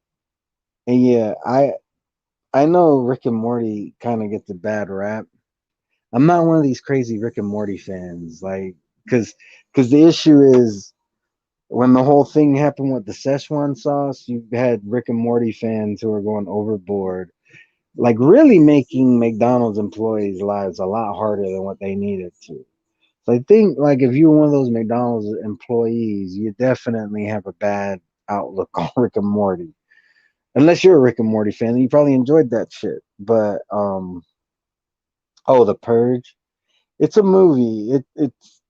And yeah, I know Rick and Morty kind of gets a bad rap. I'm not one of these crazy Rick and Morty fans, like, because the issue is when the whole thing happened with the Szechuan sauce, you had Rick and Morty fans who are going overboard, like really making McDonald's employees' lives a lot harder than what they needed to. So I think, like, if you're one of those McDonald's employees, you definitely have a bad outlook on Rick and Morty. Unless you're a Rick and Morty fan, you probably enjoyed that shit. But oh, The Purge. It's a movie. It's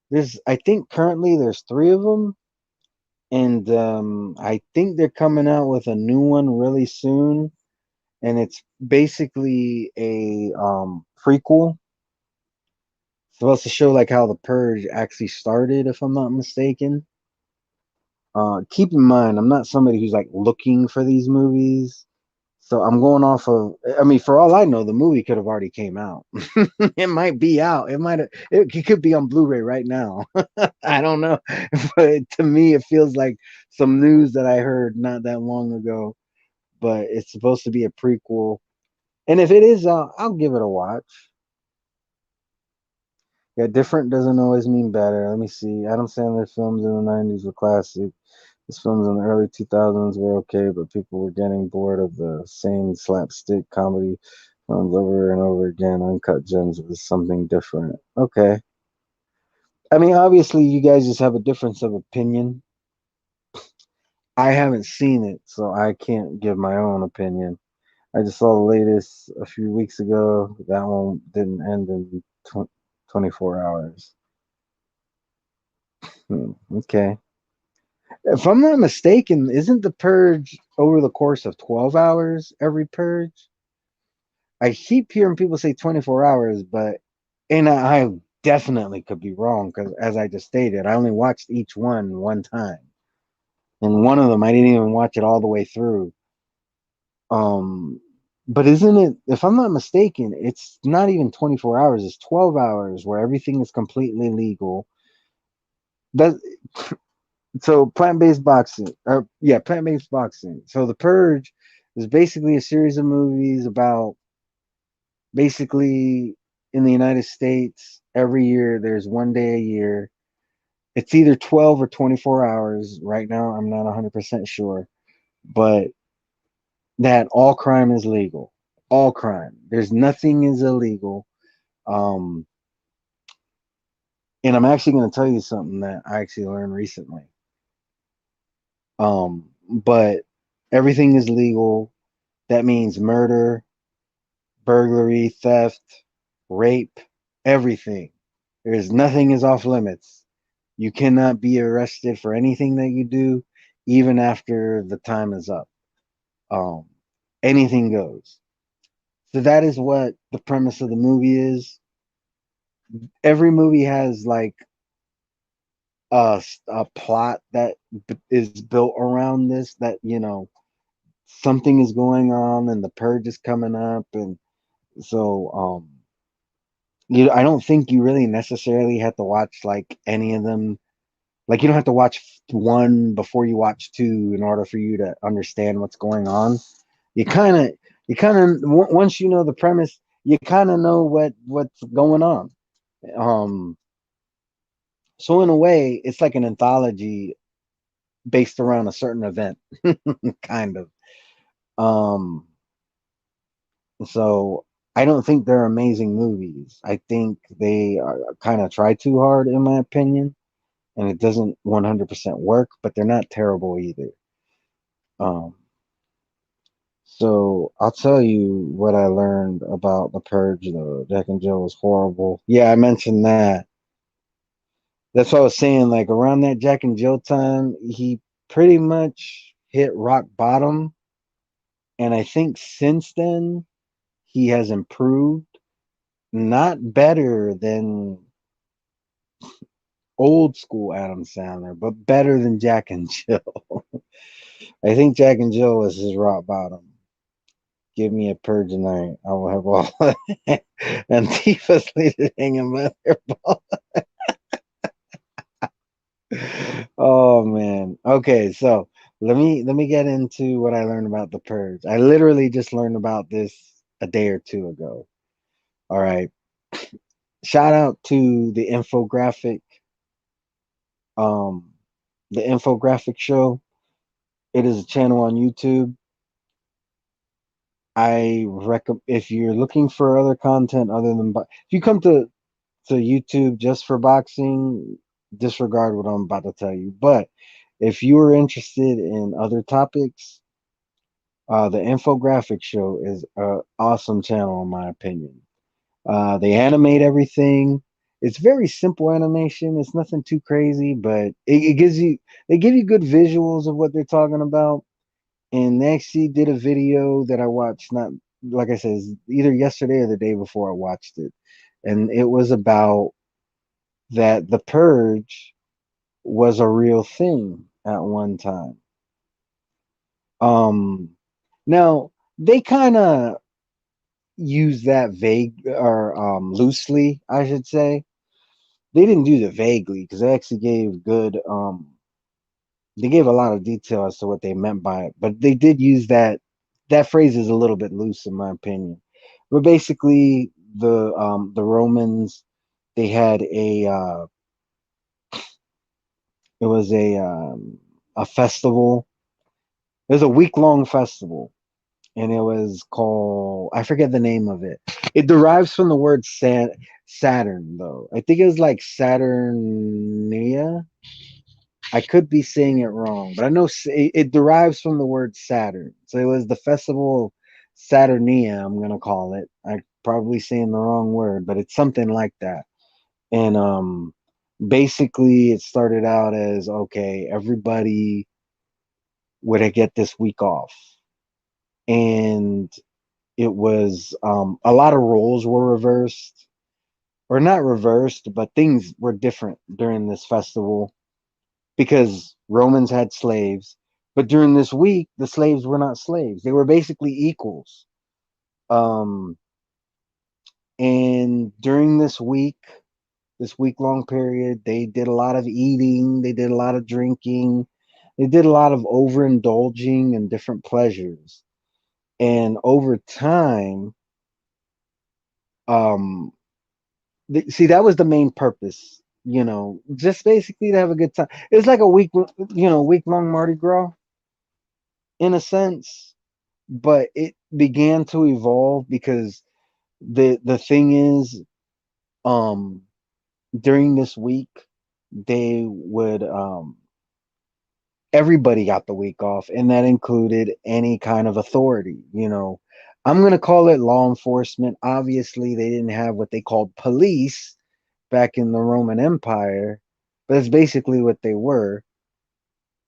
there's I think currently there's three of them, and I think they're coming out with a new one really soon, and it's basically a prequel. It's supposed to show like how the Purge actually started, if I'm not mistaken. Keep in mind, I'm not somebody who's like looking for these movies. So I'm going off of. I mean, for all I know, the movie could have already came out. It might be out. It might. It could be on Blu-ray right now. I don't know, but to me, it feels like some news that I heard not that long ago. But it's supposed to be a prequel, and if it is, I'll give it a watch. Yeah, different doesn't always mean better. Let me see. Adam Sandler films in the '90s were classic. His films in the early 2000s were okay, but people were getting bored of the same slapstick comedy films over and over again. Uncut Gems was something different. Okay. I mean, obviously, you guys just have a difference of opinion. I haven't seen it, so I can't give my own opinion. I just saw the latest a few weeks ago. That one didn't end in 24 hours. Okay. If I'm not mistaken, isn't the purge over the course of 12 hours every purge? I keep hearing people say 24 hours, but and I definitely could be wrong because, as I just stated, I only watched each one time, and one of them I didn't even watch it all the way through. Um, but isn't it? If I'm not mistaken, it's not even 24 hours; it's 12 hours where everything is completely legal. That so plant-based boxing, or yeah, plant-based boxing. So the Purge is basically a series of movies about basically in the United States, every year there's one day a year. It's either 12 or 24 hours. Right now, I'm not 100% sure, but that all crime is legal. All crime. There's nothing is illegal. Um, and I'm actually going to tell you something that I actually learned recently. But everything is legal. That means murder, burglary, theft, rape, everything. There's nothing is off limits. You cannot be arrested for anything that you do, even after the time is up. Um, anything goes. So that is what the premise of the movie is. Every movie has like a plot that is built around this. That something is going on, and the purge is coming up, and so I don't think you really necessarily have to watch like any of them. Like you don't have to watch one before you watch two in order for you to understand what's going on. You kind of, once you know the premise, you kind of know what's going on. Um, so in a way, it's like an anthology based around a certain event, kind of. Um, so I don't think they're amazing movies. I think they are kind of try too hard, in my opinion, and it doesn't 100% work. But they're not terrible either. Um, So I'll tell you what I learned about the Purge. Though Jack and Jill was horrible. Yeah, I mentioned that. That's what I was saying. Like around that Jack and Jill time, he pretty much hit rock bottom, and I think since then he has improved. Not better than old school Adam Sandler, but better than Jack and Jill. I think Jack and Jill was his rock bottom. Give me a purge tonight. I will have all Antifa's leaders hanging by their ball. Oh man. Okay, so let me get into what I learned about the purge. I literally just learned about this a day or two ago. All right. Shout out to um the infographic show. It is a channel on YouTube. I recommend if you're looking for other content other than if you come to YouTube just for boxing, disregard what I'm about to tell you. But if you are interested in other topics, the infographic show is an awesome channel in my opinion. They animate everything. It's very simple animation. It's nothing too crazy, but it gives you they give you good visuals of what they're talking about. And they actually did a video that I watched not like I said, either yesterday or the day before I watched it. And it was about that the purge was a real thing at one time. Um, now they kind of use that vague or loosely, I should say. They didn't do the vaguely because they actually gave good. They gave a lot of detail as to what they meant by it, but they did use that. That phrase is a little bit loose, in my opinion. But basically, the Romans they had it was a festival. It was a week long festival, and it was called I forget the name of it. It derives from the word Saturn, though. I think it was like Saturnia. I could be saying it wrong, but I know it derives from the word Saturn. So it was the festival of Saturnia, I'm gonna call it. I probably saying the wrong word, but it's something like that. And basically it started out as okay, everybody would get this week off. And it was a lot of roles were reversed, or not reversed, but things were different during this festival because Romans had slaves, but during this week, the slaves were not slaves. They were basically equals. Um, and during this week long period, they did a lot of eating, they did a lot of drinking, they did a lot of overindulging and different pleasures. And over time, um, see, that was the main purpose, just basically to have a good time. It's like a week long Mardi Gras in a sense, but it began to evolve because the thing is, um during this week they would everybody got the week off, and that included any kind of authority. I'm going to call it law enforcement. Obviously they didn't have what they called police back in the Roman Empire, but it's basically what they were.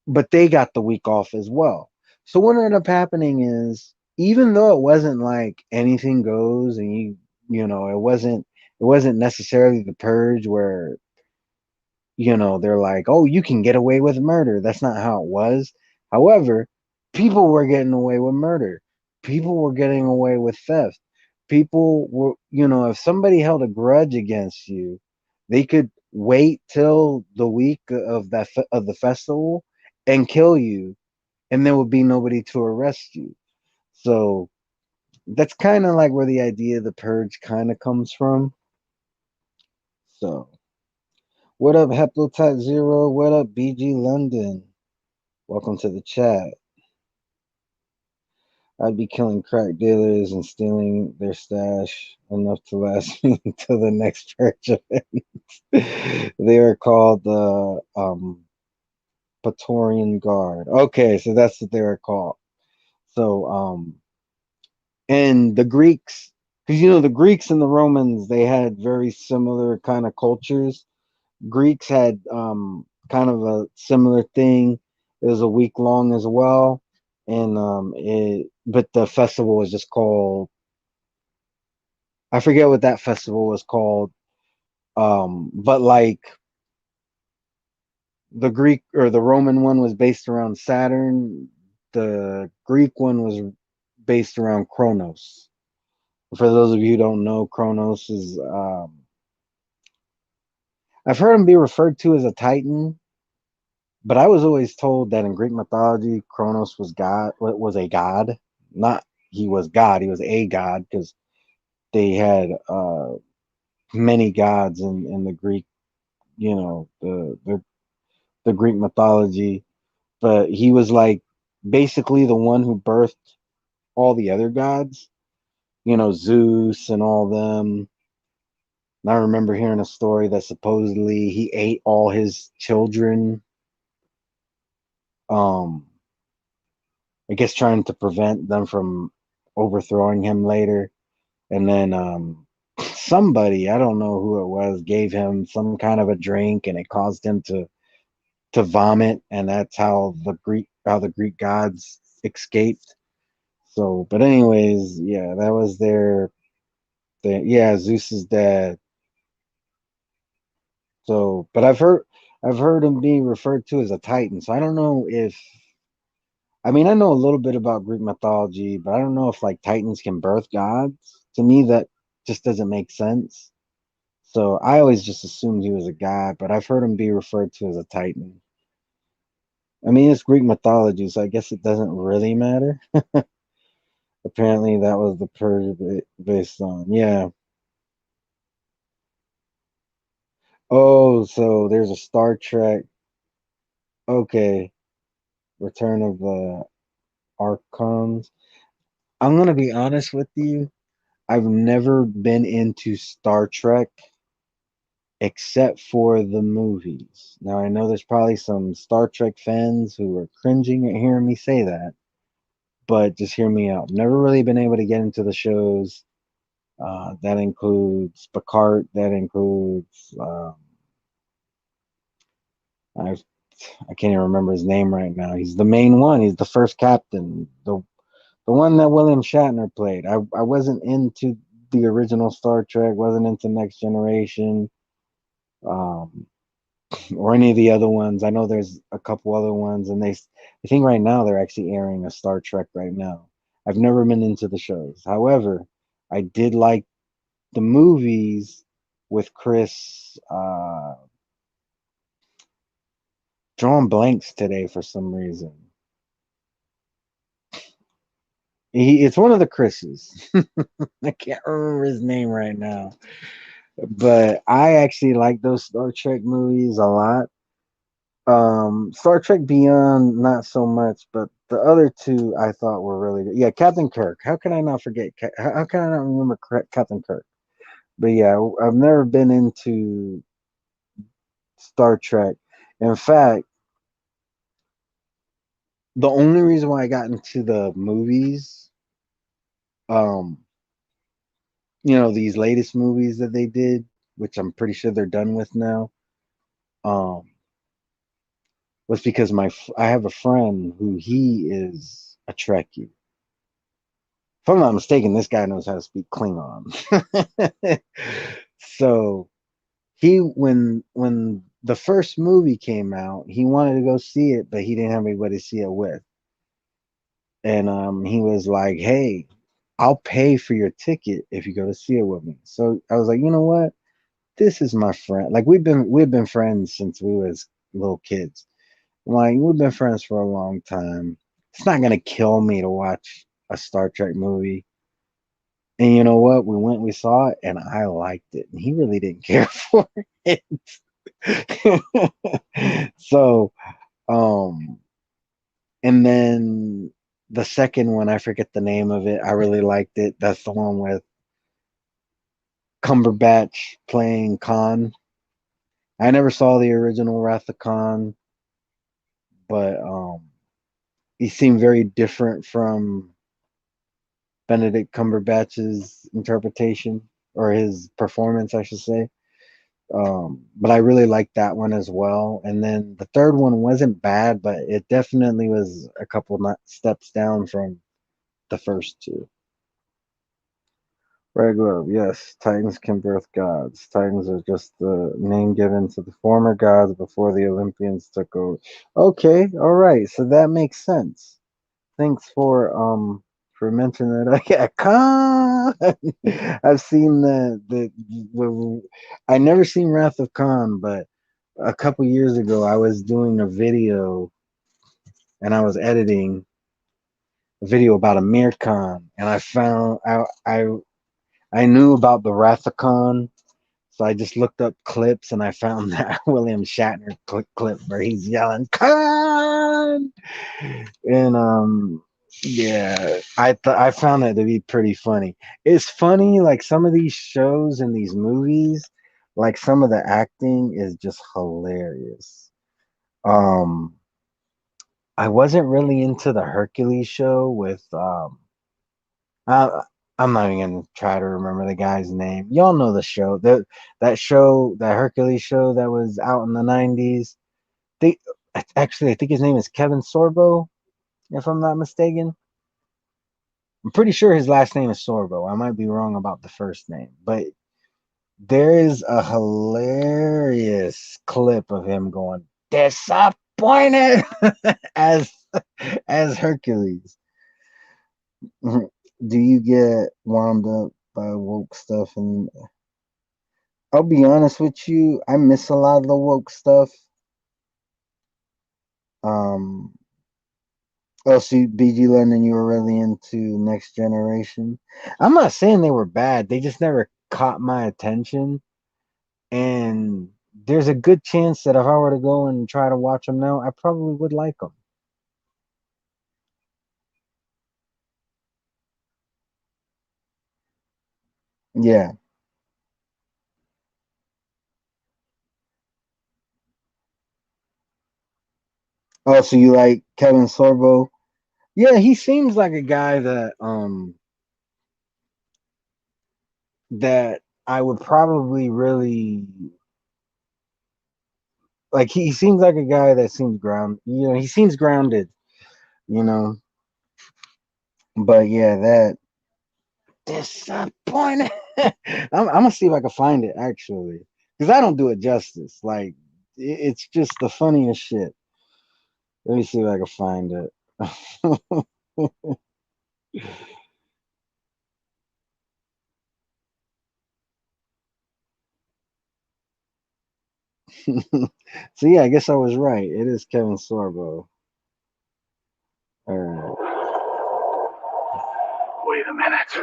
But they got the week off as well. So what ended up happening is, even though it wasn't like anything goes, and it wasn't necessarily the purge where they're like, oh, you can get away with murder. That's not how it was. However, people were getting away with murder. People were getting away with theft. People were, if somebody held a grudge against you, they could wait till the week of of the festival and kill you, and there would be nobody to arrest you. So that's kind of like where the idea of the purge kind of comes from. So what up, Heplotype Zero? What up, BG London? Welcome to the chat. I'd be killing crack dealers and stealing their stash enough to last me until the next purge event. They are called the Praetorian Guard. Okay, so that's what they were called. So and the Greeks, because the Greeks and the Romans, they had very similar kind of cultures. Greeks had kind of a similar thing. It was a week long as well, and but the festival was just called, I forget what that festival was called. But like the Greek or the Roman one was based around Saturn. The Greek one was based around Kronos. For those of you who don't know, Kronos is I've heard him be referred to as a Titan, but I was always told that in Greek mythology, Kronos was a god. Not he was God, he was a god, because they had many gods in the Greek, the Greek mythology. But he was like basically the one who birthed all the other gods, Zeus and all them. And I remember hearing a story that supposedly he ate all his children. Um, I guess trying to prevent them from overthrowing him later. And then somebody, I don't know who it was, gave him some kind of a drink, and it caused him to vomit, and that's how the Greek gods escaped. So, but anyways, yeah, that was yeah, Zeus's dad. So, but I've heard him being referred to as a Titan. So I don't know if, I mean, I know a little bit about Greek mythology, but I don't know if like Titans can birth gods. To me, that just doesn't make sense. So I always just assumed he was a god, but I've heard him be referred to as a Titan. I mean, it's Greek mythology, so I guess it doesn't really matter. Apparently, that was the Purge based on. Yeah. Oh, so there's a Star Trek. Okay. Return of the Archons. I'm gonna be honest with you. I've never been into Star Trek except for the movies. Now, I know there's probably some Star Trek fans who are cringing at hearing me say that, but just hear me out. Never really been able to get into the shows. That includes Picard. That includes I I can't even remember his name right now. He's the main one. He's the first captain. The one that William Shatner played. I wasn't into the original Star Trek. Wasn't into Next Generation. Um, or any of the other ones. I know there's a couple other ones, and I think right now they're actually airing a Star Trek right now. I've never been into the shows. However, I did like the movies with Chris. Drawing blanks today for some reason. It's one of the Chris's. I can't remember his name right now, but I actually like those Star Trek movies a lot. Star Trek Beyond, not so much, but the other two I thought were really good. Yeah, Captain Kirk. How can I not forget? How can I not remember Captain Kirk? But yeah, I've never been into Star Trek. In fact, the only reason why I got into the movies, um, these latest movies that they did, which I'm pretty sure they're done with now, um, was because I have a friend who he is a Trekkie. If I'm not mistaken, this guy knows how to speak Klingon. So when the first movie came out, he wanted to go see it, but he didn't have anybody to see it with. And he was like, "Hey, I'll pay for your ticket if you go to see it with me." So I was like, "You know what? This is my friend. Like we've been friends since we was little kids. Like we've been friends for a long time. It's not gonna kill me to watch a Star Trek movie." And you know what? We went, we saw it, and I liked it. And he really didn't care for it. So, um, and then the second one, I forget the name of it. I really liked it. That's the one with Cumberbatch playing Khan. I never saw the original Wrath of Khan, but he seemed very different from Benedict Cumberbatch's interpretation or his performance, I should say. But I really liked that one as well. And then the third one wasn't bad, but it definitely was a couple steps down from the first two. Red Glove, yes. Titans can birth gods. Titans are just the name given to the former gods before the Olympians took over. Okay, all right. So that makes sense. Thanks for mentioning that. Yeah, Khan. I've seen I never seen Wrath of Khan, but a couple years ago I was doing a video and I was editing a video about Amir Khan, and I found I knew about the Wrath of Khan, so I just looked up clips and I found that William Shatner clip where he's yelling Khan, and yeah, I found that to be pretty funny. It's funny, like some of these shows and these movies, like some of the acting is just hilarious. Um, I wasn't really into the Hercules show with I, I'm not even gonna try to remember the guy's name. Y'all know the show. That show, that Hercules show that was out in the '90s. They actually, I think his name is Kevin Sorbo, if I'm not mistaken. I'm pretty sure his last name is Sorbo. I might be wrong about the first name, but there is a hilarious clip of him going disappointed as as Hercules. Do you get wound up by woke stuff? And I'll be honest with you, I miss a lot of the woke stuff. Um, also, BG London, you were really into Next Generation. I'm not saying they were bad; they just never caught my attention. And there's a good chance that if I were to go and try to watch them now, I probably would like them. Yeah, Oh, so you like Kevin Sorbo? Yeah, he seems like a guy that I would probably really like. He seems like a guy that seems ground. You know, he seems grounded. You know, but yeah, that disappointed. I'm gonna see if I can find it actually, because I don't do it justice. Like, it's just the funniest shit. Let me see if I can find it. So yeah, I guess I was right. It is Kevin Sorbo. All right. Wait a minute.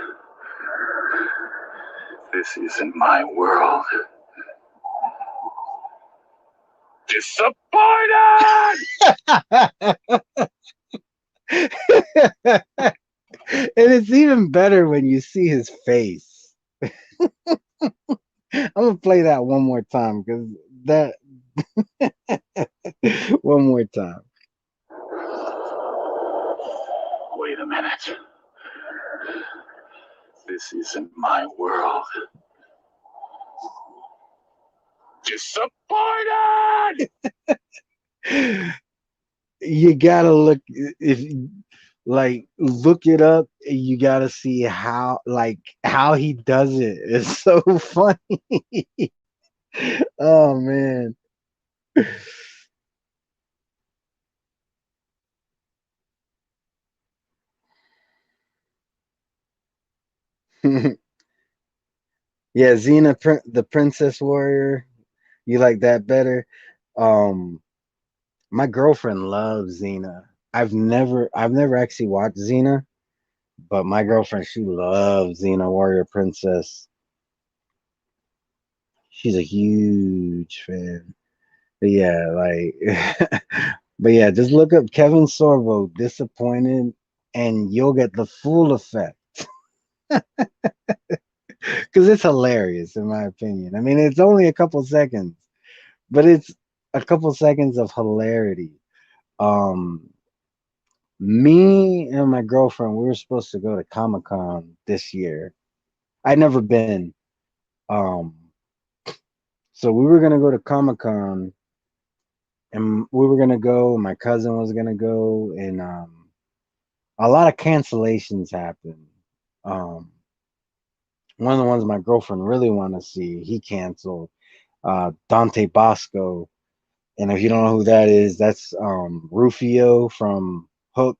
This isn't my world. Disappointed! And it's even better when you see his face. I'm gonna play that one more time because that one more time. Wait a minute. This isn't my world. Disappointed! You gotta look if like look it up. You gotta see how he does it. It's so funny. Oh man. Yeah, the Princess Warrior. You like that better? Um, my girlfriend loves Xena. I've never actually watched Xena, but my girlfriend, she loves Xena Warrior Princess. She's a huge fan. But yeah, like, but yeah, just look up Kevin Sorbo disappointed, and you'll get the full effect because it's hilarious in my opinion. I mean, it's only a couple seconds, but it's a couple seconds of hilarity. Um, Me and my girlfriend, we were supposed to go to Comic Con this year. I'd never been. Um, so we were gonna go to Comic Con, and we were gonna go. My cousin was gonna go, and a lot of cancellations happened. Um, one of the ones my girlfriend really wanted to see, he canceled. Dante Bosco, and if you don't know who that is, that's Rufio from Hook.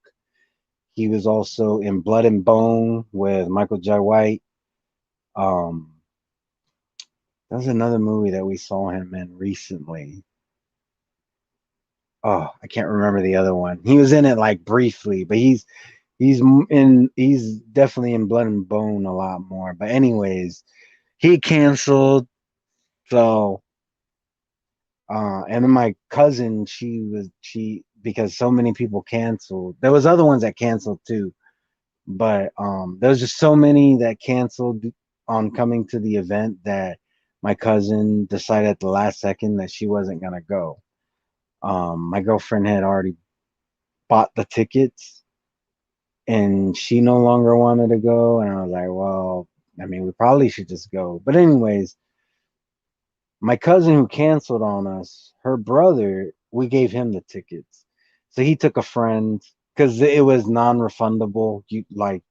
He was also in Blood and Bone with Michael J. White. Um, There's another movie that we saw him in recently. Oh, I can't remember the other one. He was in it like briefly, but he's definitely in Blood and Bone a lot more. But anyways, he canceled. So and then my cousin, she because so many people canceled. There was other ones that canceled too, but there was just so many that canceled on coming to the event that my cousin decided at the last second that she wasn't gonna go. My girlfriend had already bought the tickets and she no longer wanted to go. And I was like, well, I mean, we probably should just go. But, anyways, my cousin who canceled on us, her brother, we gave him the tickets. So he took a friend because it was non refundable. You like,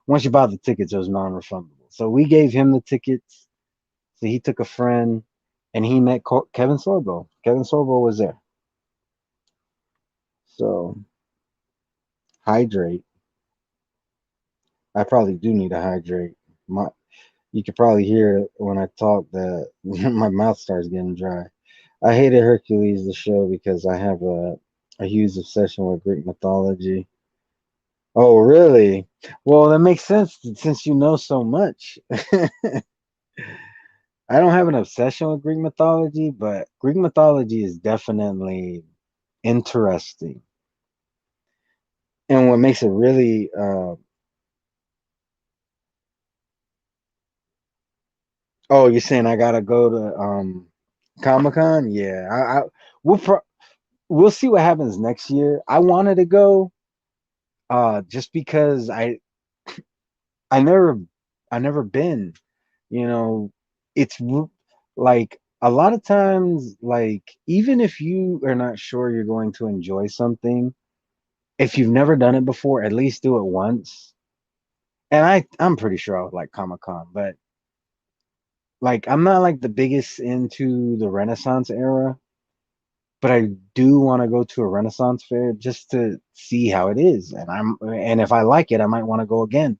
once you bought the tickets, it was non refundable. So we gave him the tickets. So he took a friend and he met Kevin Sorbo. Kevin Sorbo was there. So hydrate. I probably do need to hydrate. My, you could probably hear it when I talk that my mouth starts getting dry. I hated Hercules the show because I have a huge obsession with Greek mythology. Oh, really? Well, that makes sense since you know so much. I don't have an obsession with Greek mythology, but Greek mythology is definitely interesting. And what makes it really oh, you're saying I gotta go to Comic Con? Yeah, I we'll pro- we'll see what happens next year. I wanted to go, just because I never I never been. You know, it's like a lot of times, like even if you are not sure you're going to enjoy something, if you've never done it before, at least do it once. And I'm pretty sure I would like Comic-Con, but like I'm not like the biggest into the Renaissance era, but I do want to go to a Renaissance fair just to see how it is. And if I like it, I might want to go again.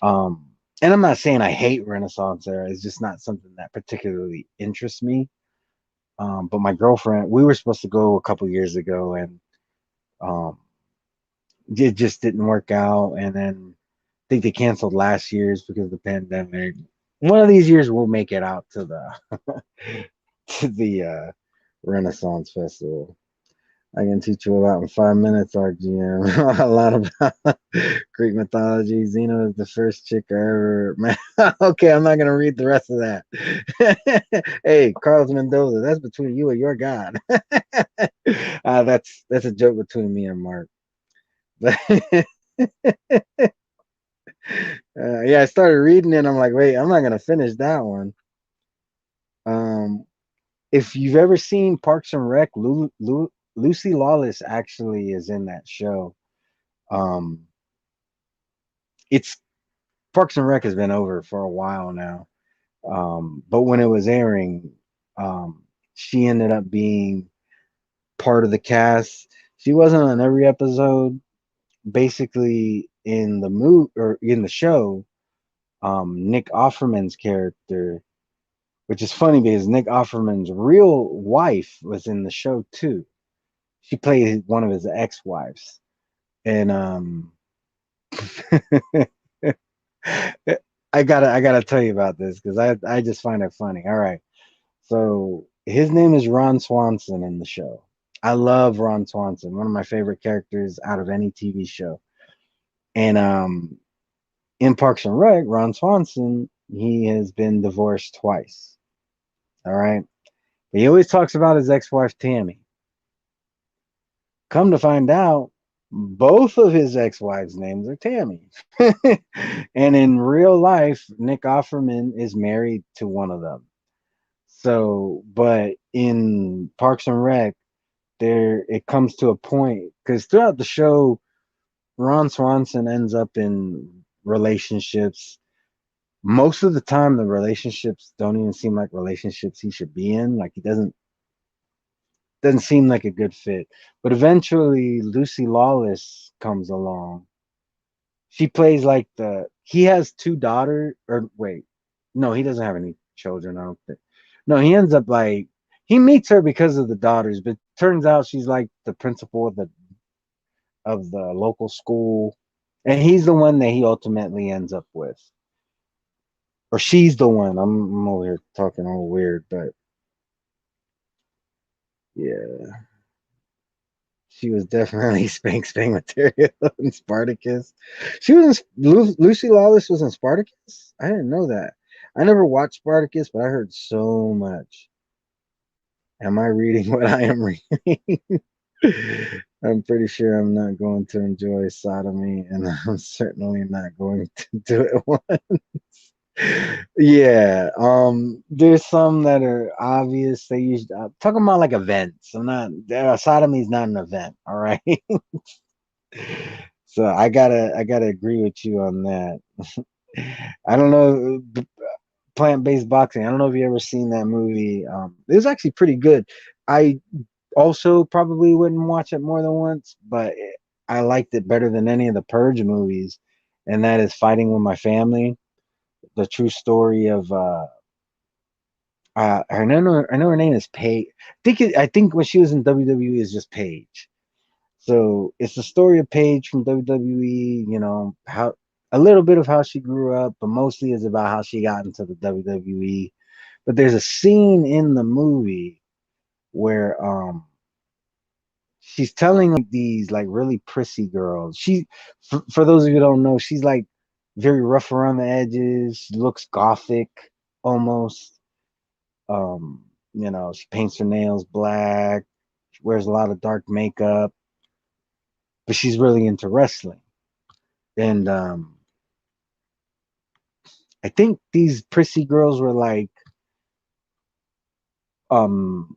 Um, and I'm not saying I hate Renaissance era. It's just not something that particularly interests me. But my girlfriend, we were supposed to go a couple years ago, and um, it just didn't work out. And then I think they canceled last year's because of the pandemic. One of these years, we'll make it out to the to the Renaissance Festival. I can teach you a lot in 5 minutes, RGM. A lot about Greek mythology. Xena is the first chick I ever met. Okay, I'm not gonna read the rest of that. Hey, Carlos Mendoza, that's between you and your God. That's a joke between me and Mark. But yeah, I started reading it. I'm like, wait, I'm not gonna finish that one. Um, if you've ever seen Parks and Rec, Lucy Lawless actually is in that show. Um, it's Parks and Rec has been over for a while now. But when it was airing, um, she ended up being part of the cast. She wasn't on every episode. Basically, in the or in the show, Nick Offerman's character, which is funny because Nick Offerman's real wife was in the show too. She played one of his ex-wives, and I gotta tell you about this because I just find it funny. All right, so his name is Ron Swanson in the show. I love Ron Swanson, one of my favorite characters out of any TV show. And in Parks and Rec, Ron Swanson, he has been divorced twice. All right, but he always talks about his ex-wife Tammy. Come to find out, both of his ex-wives' names are Tammy. And in real life, Nick Offerman is married to one of them. So, but in Parks and Rec, there it comes to a point because throughout the show, Ron Swanson ends up in relationships. Most of the time, the relationships don't even seem like relationships he should be in. Like he doesn't seem like a good fit. But eventually, Lucy Lawless comes along. She plays like the he has two daughters, or wait, no, he doesn't have any children. I don't think. No, he ends up like he meets her because of the daughters, but turns out she's like the principal of the local school, and he's the one that he ultimately ends up with, or she's the one. I'm over here talking all weird, but yeah, she was definitely spank material in Spartacus. She was Lucy Lawless was in Spartacus. I didn't know that. I never watched Spartacus, but I heard so much. Am I reading what I am reading? I'm pretty sure I'm not going to enjoy sodomy, and I'm certainly not going to do it once. Yeah, there's some that are obvious. They use talking about like events. I'm not sodomy is not an event. All right, so I gotta agree with you on that. I don't know plant-based boxing. I don't know if you ever seen that movie. It was actually pretty good. I also probably wouldn't watch it more than once, but I liked it better than any of the Purge movies, and that is Fighting with My Family, the true story of I know her name is Paige. I think when she was in WWE is just Paige. So it's the story of Paige from WWE. You know how a little bit of how she grew up, but mostly is about how she got into the WWE. But there's a scene in the movie where she's telling like these like really prissy girls. For those of you who don't know, she's like very rough around the edges. She looks gothic almost. Um, you know, she paints her nails black. wears a lot of dark makeup, but she's really into wrestling. And I think these prissy girls were um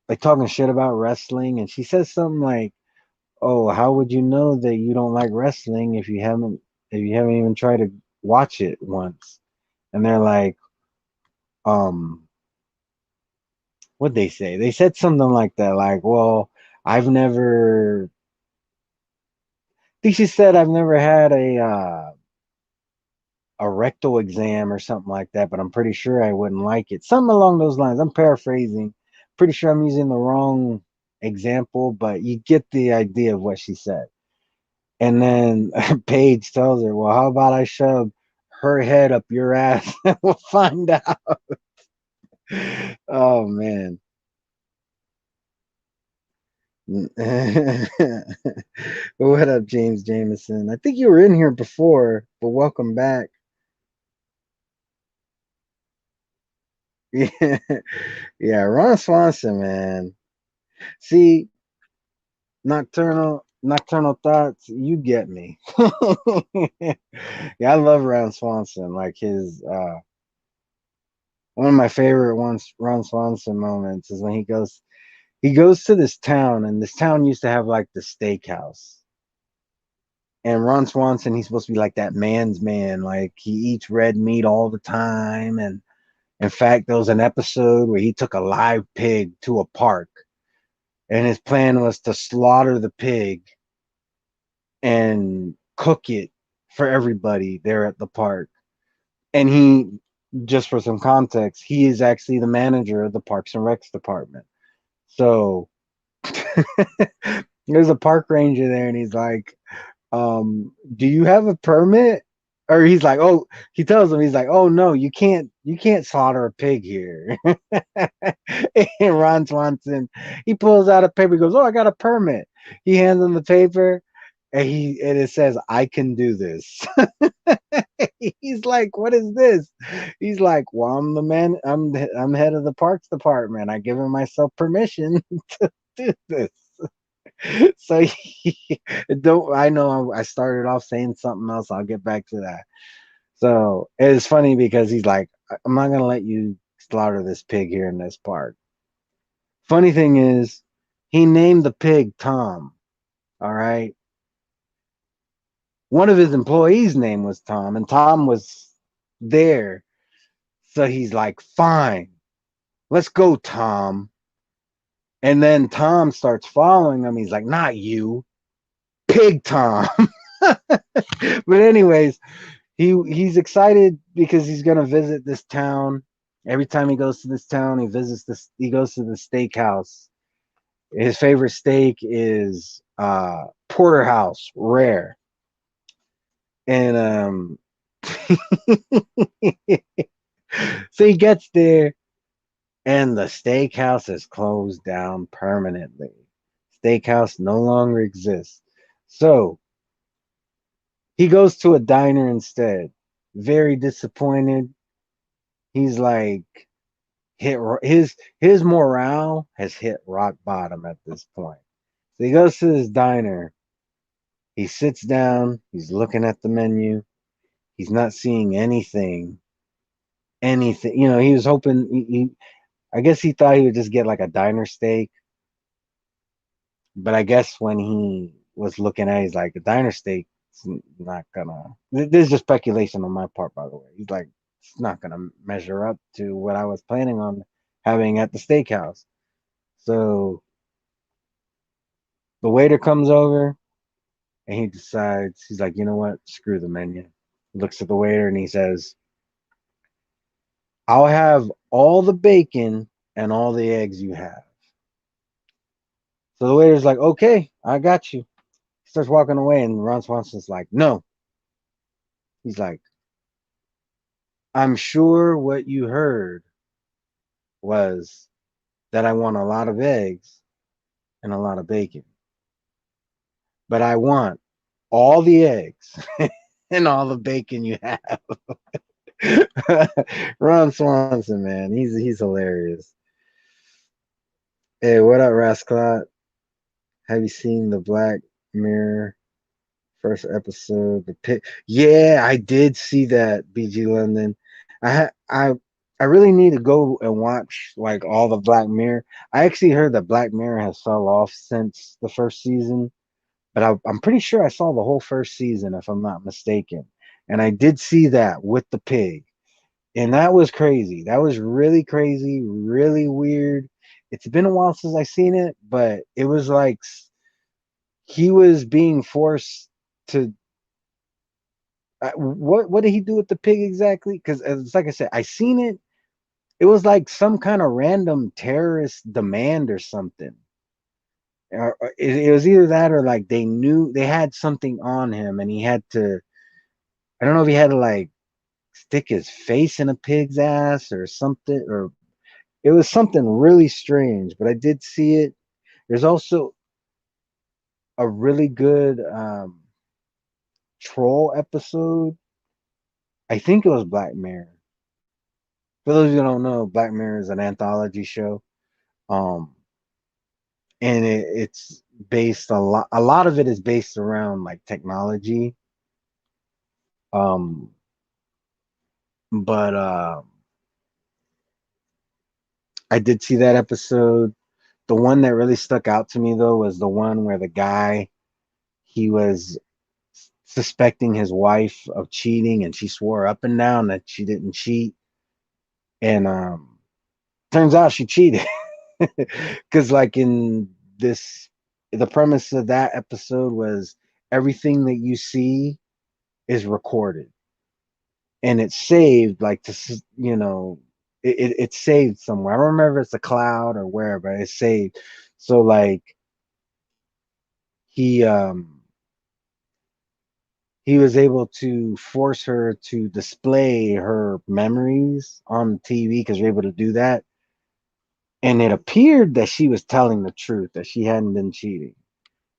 like talking shit about wrestling, and she says something like, "Oh, how would you know that you don't like wrestling if you haven't even tried to watch it once?" And they're like, um, what'd they say? They said something like that, like, "Well, I've never." I think she said, "I've never had a rectal exam or something like that, but I'm pretty sure I wouldn't like it." Something along those lines. I'm paraphrasing. Pretty sure I'm using the wrong example, but you get the idea of what she said. And then Paige tells her, "Well, how about I shove her head up your ass and we'll find out." Oh man. What up, James Jameson? I think you were in here before, but welcome back. Yeah, yeah, Ron Swanson, man. See, nocturnal thoughts, you get me. Yeah, I love Ron Swanson. Like his one of my favorite ones Ron Swanson moments is when he goes to this town, and this town used to have like the steakhouse. And Ron Swanson, he's supposed to be like that man's man. Like he eats red meat all the time. And in fact, there was an episode where he took a live pig to a park, and his plan was to slaughter the pig and cook it for everybody there at the park. And he, just for some context, he is actually the manager of the Parks and Recs department. So there's a park ranger there, and he's like, "Do you have a permit?" Or he's like, "Oh," he tells him, he's like, "Oh no, you can't slaughter a pig here." And Ron Swanson, he pulls out a paper, he goes, "Oh, I got a permit." He hands him the paper, and it says, "I can do this." He's like, "What is this?" He's like, "Well, I'm the man. I'm head of the parks department. I given myself permission to do this." So don't I know I started off saying something else. I'll get back to that. So it's funny because he's like, "I'm not gonna let you slaughter this pig here in this park." Funny thing is, he named the pig Tom. All right. One of his employees' name was Tom, and Tom was there. So he's like, "Fine, let's go, Tom." And then Tom starts following him. He's like, "Not you, Pig Tom." But anyways, he's excited because he's gonna visit this town. Every time he goes to this town, he goes to the steakhouse. His favorite steak is porterhouse rare. And so he gets there, and the steakhouse is closed down permanently. Steakhouse no longer exists. So he goes to a diner instead. Very disappointed. He's like, his morale has hit rock bottom at this point. So he goes to this diner. He sits down. He's looking at the menu. He's not seeing anything. Anything. He was hoping. I guess he thought he would just get like a diner steak. But I guess when he was looking at it, he's like, a diner steak is not gonna. This is just speculation on my part, by the way. He's like, it's not gonna measure up to what I was planning on having at the steakhouse. So the waiter comes over, and he decides, he's like, "You know what? Screw the menu." He looks at the waiter and he says, "I'll have all the bacon and all the eggs you have." So the waiter's like, "Okay, I got you." He starts walking away, and Ron Swanson's like, "No." He's like, "I'm sure what you heard was that I want a lot of eggs and a lot of bacon, but I want all the eggs and all the bacon you have." Ron Swanson, man, he's hilarious. Hey, what up, Rascalot? Have you seen the Black Mirror first episode? The pit. Yeah, I did see that. BG London. I really need to go and watch like all the Black Mirror. I actually heard that Black Mirror has fell off since the first season, but I'm pretty sure I saw the whole first season, if I'm not mistaken. And I did see that with the pig. And that was crazy. That was really crazy, really weird. It's been a while since I seen it, but it was like he was being forced to. What did he do with the pig exactly? Because it's like I said, I seen it. It was like some kind of random terrorist demand or something. Or it was either that or like they knew they had something on him and he had to. I don't know if he had to like stick his face in a pig's ass or something, or it was something really strange. But I did see it. There's also a really good troll episode. I think it was Black Mirror. For those who don't know, Black Mirror is an anthology show. Um, and it's based a lot of it is based around like technology. Um, but I did see that episode. The one that really stuck out to me though was the one where the guy he was suspecting his wife of cheating and she swore up and down that she didn't cheat, and turns out she cheated. Because like in this the premise of that episode was everything that you see is recorded and it's saved like to it's saved somewhere. I don't remember if it's a cloud or where, but it's saved. So like he um he was able to force her to display her memories on TV because you're able to do that. And it appeared that she was telling the truth, that she hadn't been cheating.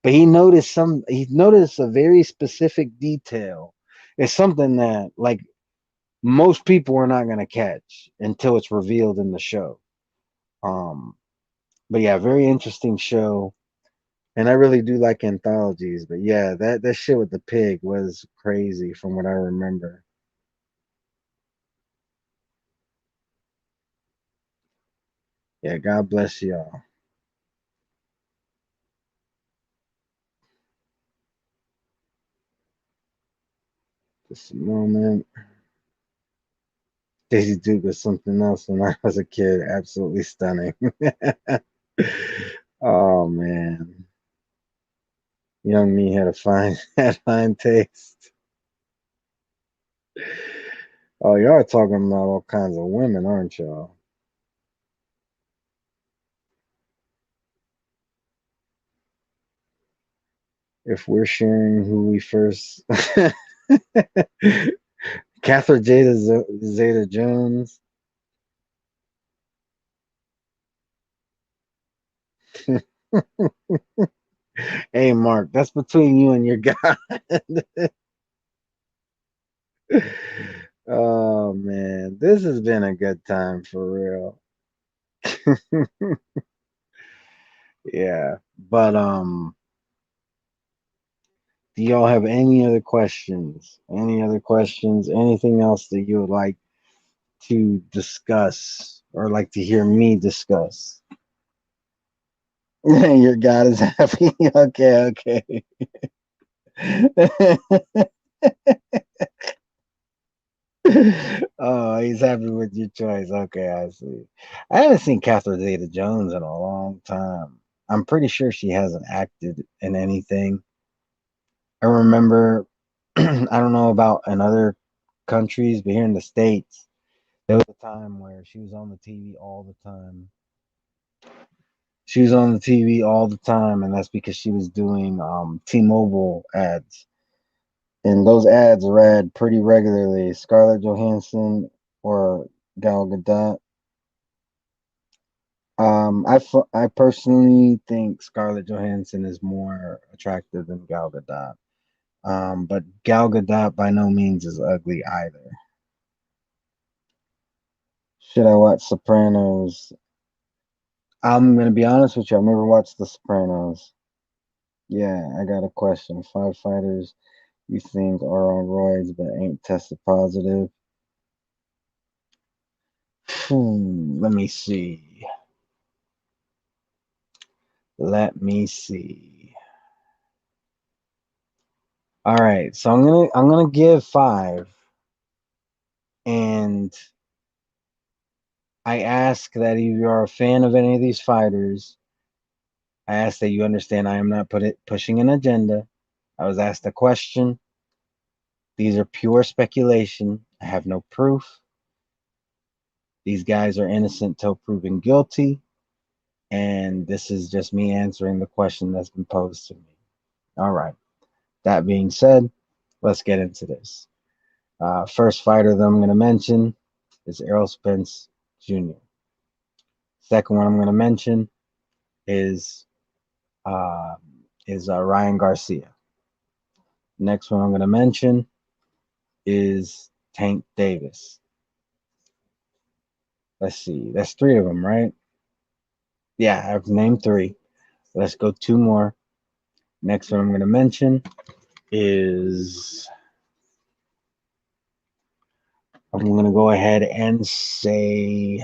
But he noticed a very specific detail. It's something that like most people are not gonna catch until it's revealed in the show. Um but yeah, very interesting show. And I really do like anthologies, but yeah, that shit with the pig was crazy from what I remember. Yeah, God bless y'all. Just a moment. Daisy Duke was something else when I was a kid. Absolutely stunning. Oh man. Young me had a fine had fine taste. Oh, y'all are talking about all kinds of women, aren't y'all? If we're sharing who we first Catherine Zeta Jones. Hey Mark, that's between you and your guy. Oh man, this has been a good time for real. Yeah. But do y'all have any other questions? Any other questions? Anything else that you would like to discuss or like to hear me discuss? Your God is happy. Okay, okay. Oh, he's happy with your choice. Okay, I see. I haven't seen Catherine Zeta Jones in a long time. I'm pretty sure she hasn't acted in anything. I remember, I don't know about in other countries, but here in the States, there was a time where she was on the TV all the time. She was on the TV all the time, and that's because she was doing T-Mobile ads. And those ads read pretty regularly Scarlett Johansson or Gal Gadot. I personally think Scarlett Johansson is more attractive than Gal Gadot. But Gal Gadot by no means is ugly either. Should I watch Sopranos? I'm gonna be honest with you. I've never watched The Sopranos. Yeah, I got a question. Five fighters you think are on roids but ain't tested positive. Let me see. Let me see. All right, so I'm gonna give five, and I ask that if you are a fan of any of these fighters, I ask that you understand I am not pushing an agenda. I was asked a question. These are pure speculation. I have no proof. These guys are innocent till proven guilty, and this is just me answering the question that's been posed to me. All right. That being said, let's get into this. First fighter that I'm going to mention is Errol Spence Jr. Second one I'm going to mention is uh, Ryan Garcia. Next one I'm going to mention is Tank Davis. Let's see, that's three of them, right? Yeah, I've named three. Let's go two more. Next one I'm going to mention is I'm going to go ahead and say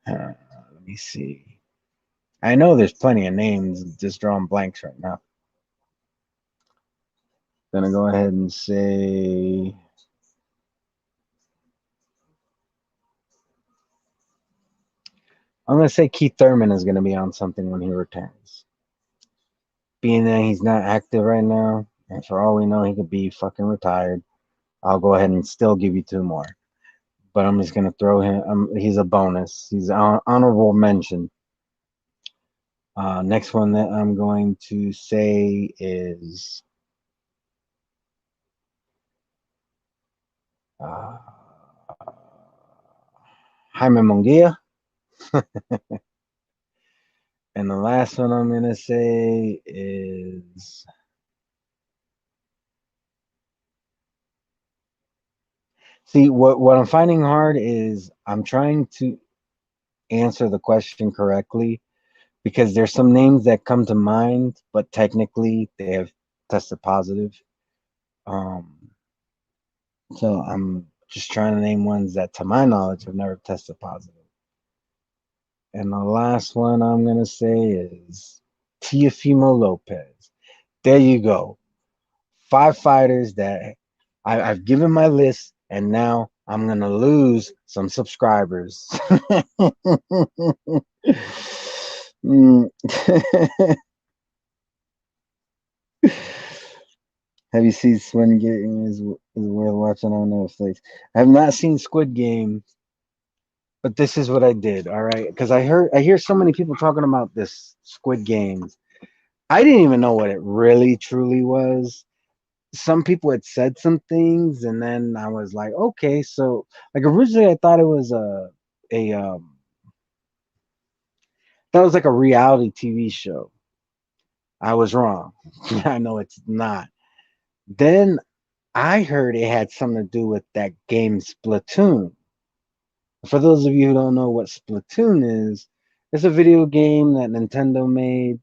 let me see. I know there's plenty of names, just drawing blanks right now. Gonna go ahead and say I'm gonna say Keith Thurman is gonna be on something when he returns. Being that he's not active right now, and for all we know, he could be fucking retired. I'll go ahead and still give you two more, but I'm just gonna throw him. He's a bonus. He's an honorable mention. Next one that I'm going to say is uh, Jaime Munguia. And the last one I'm gonna say is see what I'm finding hard is I'm trying to answer the question correctly because there's some names that come to mind, but technically they have tested positive. Um, so I'm just trying to name ones that, to my knowledge, have never tested positive. And the last one I'm gonna say is Teofimo Lopez. There you go. Five fighters that I've given my list, and now I'm gonna lose some subscribers. Mm. Have you seen Squid Game is worth watching on Netflix? I have not seen Squid Game, but this is what I did. All right, because I hear so many people talking about this Squid Games. I didn't even know what it really truly was. Some people had said some things, and then I was like, okay, so like originally I thought it was a that was like a reality TV show. I was wrong. I know it's not. Then I heard it had something to do with that game Splatoon. For those of you who don't know what Splatoon is, it's a video game that Nintendo made.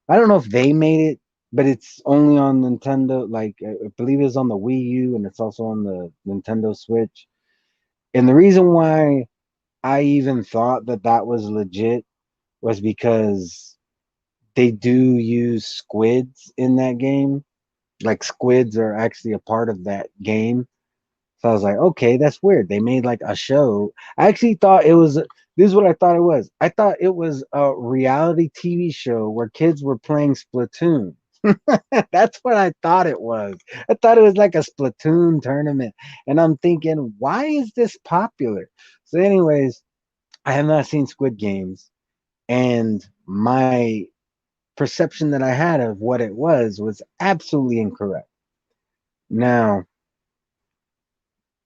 I don't know if they made it, but it's only on Nintendo. Like I believe it's on the Wii U and it's also on the Nintendo Switch. And the reason why I even thought that that was legit was because they do use squids in that game. Like squids are actually a part of that game. So I was like, okay, that's weird. They made like a show. I actually thought it was, this is what I thought it was. I thought it was a reality TV show where kids were playing Splatoon. That's what I thought it was. I thought it was like a Splatoon tournament. And I'm thinking, why is this popular? So, anyways, I have not seen Squid Games. And my perception that I had of what it was absolutely incorrect. Now,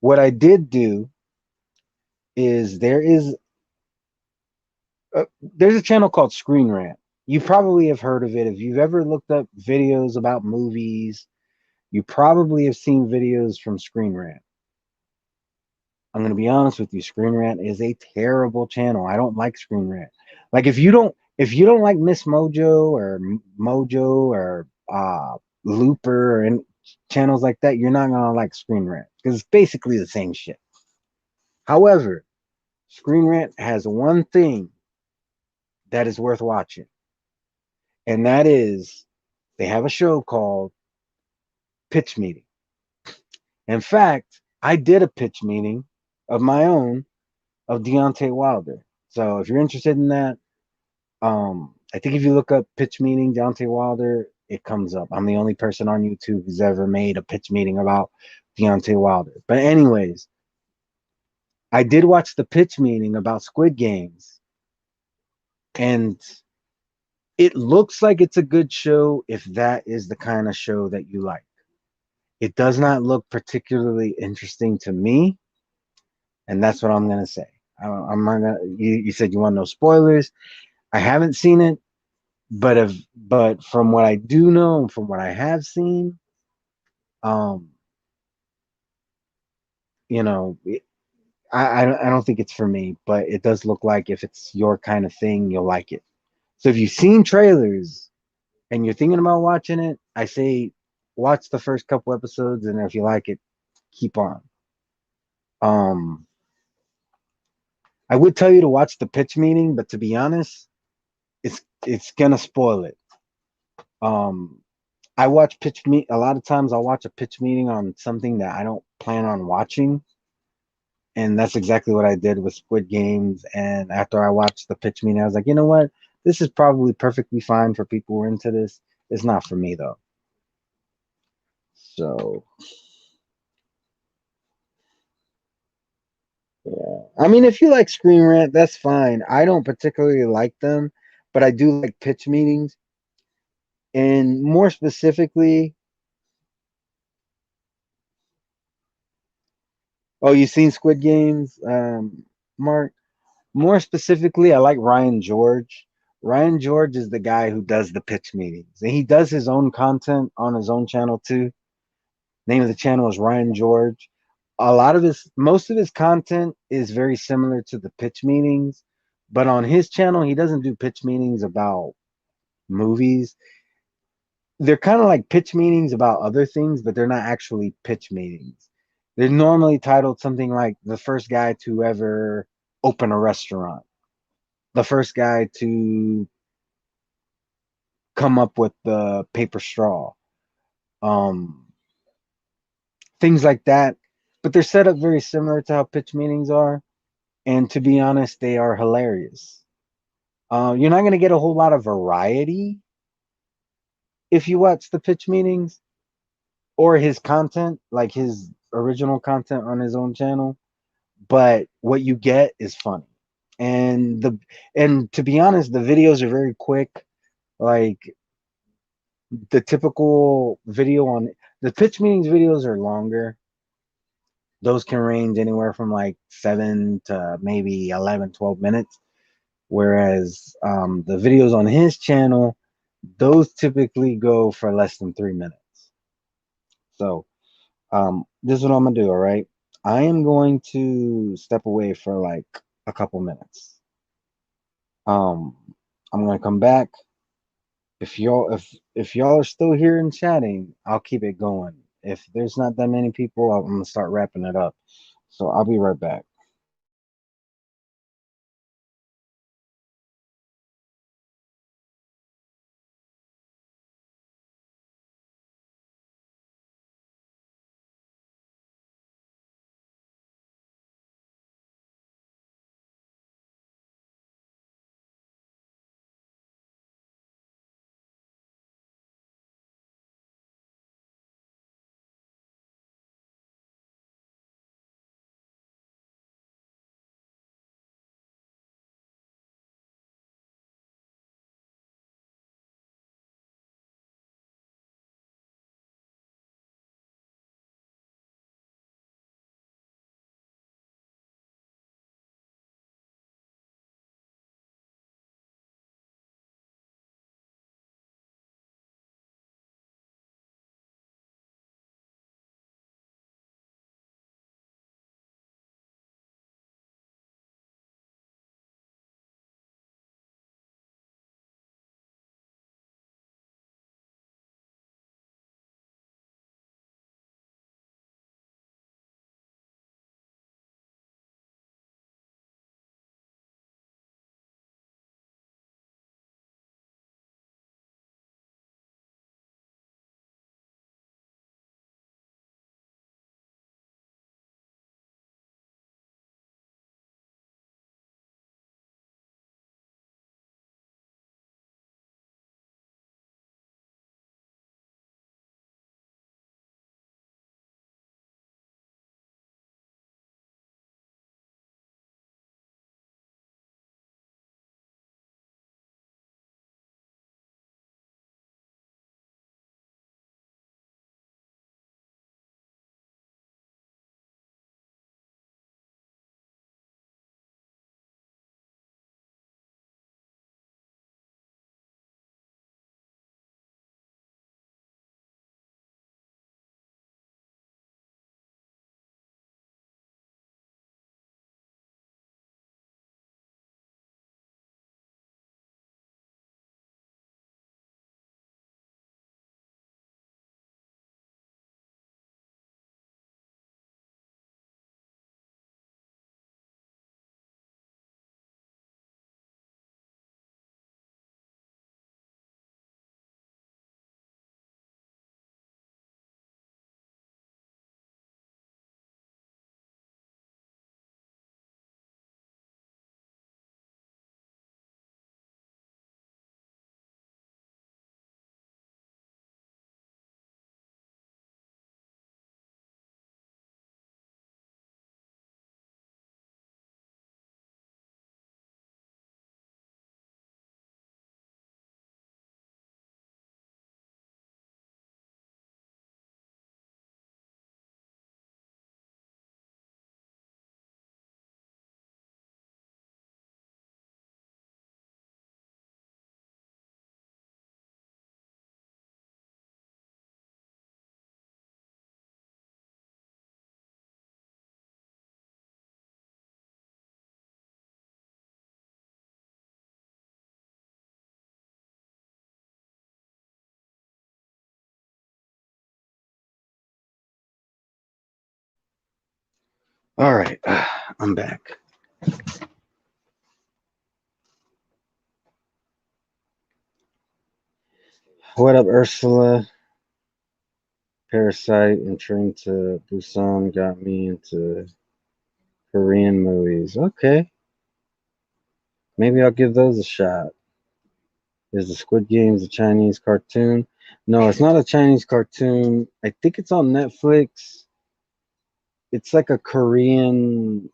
what I did do is there's a channel called Screen Rant. You probably have heard of it if you've ever looked up videos about movies. You probably have seen videos from Screen Rant. I'm gonna be honest with you, Screen Rant is a terrible channel. I don't like Screen Rant. Like if you don't like Miss Mojo or Mojo or Looper or any channels like that, you're not gonna like Screen Rant because it's basically the same shit. However, Screen Rant has one thing that is worth watching, and that is they have a show called Pitch Meeting. In fact, I did a pitch meeting of my own of Deontay Wilder. So if you're interested in that, I think if you look up pitch meeting Deontay Wilder, it comes up. I'm the only person on YouTube who's ever made a pitch meeting about Deontay Wilder. But anyways, I did watch the pitch meeting about Squid Games, and it looks like it's a good show if that is the kind of show that you like. It does not look particularly interesting to me, and that's what I'm gonna say. I'm not gonna. You said you want no spoilers. I haven't seen it, but from what I do know and from what I have seen, um, you know, I don't think it's for me, but it does look like if it's your kind of thing, you'll like it. So if you've seen trailers and you're thinking about watching it, I say watch the first couple episodes, and if you like it, keep on. Um, I would tell you to watch the pitch meeting, but to be honest, it's gonna spoil it. Um, I watch pitch meet a lot of times. I'll watch a pitch meeting on something that I don't plan on watching, and that's exactly what I did with Squid Games. And after I watched the pitch meeting, I was like, you know what? This is probably perfectly fine for people who are into this. It's not for me though. So yeah, I mean, if you like Screen Rant, that's fine. I don't particularly like them, but I do like pitch meetings, and more specifically, oh, you seen Squid Games, Mark? More specifically, I like Ryan George. Ryan George is the guy who does the pitch meetings, and he does his own content on his own channel too. Name of the channel is Ryan George. Most of his content is very similar to the pitch meetings, but on his channel, he doesn't do pitch meetings about movies. They're kind of like pitch meetings about other things, but they're not actually pitch meetings. They're normally titled something like the first guy to ever open a restaurant, the first guy to come up with the paper straw, um, things like that. But they're set up very similar to how pitch meetings are. And to be honest, they are hilarious. You're not going to get a whole lot of variety if you watch the pitch meetings or his content, like his original content on his own channel. But what you get is funny. And to be honest, the videos are very quick. Like the typical video on the pitch meetings videos are longer. Those can range anywhere from like 7 to maybe 11, 12 minutes. Whereas the videos on his channel, those typically go for less than 3 minutes. So this is what I'm gonna do. All right, I am going to step away for like a couple minutes. Um, I'm gonna come back. If y'all are still here and chatting, I'll keep it going. If there's not that many people, I'm gonna start wrapping it up. So I'll be right back. All right, I'm back. What up, Ursula? Parasite and Train to Busan got me into Korean movies. Okay, maybe I'll give those a shot. Is the Squid Games a Chinese cartoon? No, it's not a Chinese cartoon. I think it's on Netflix. It's like a Korean.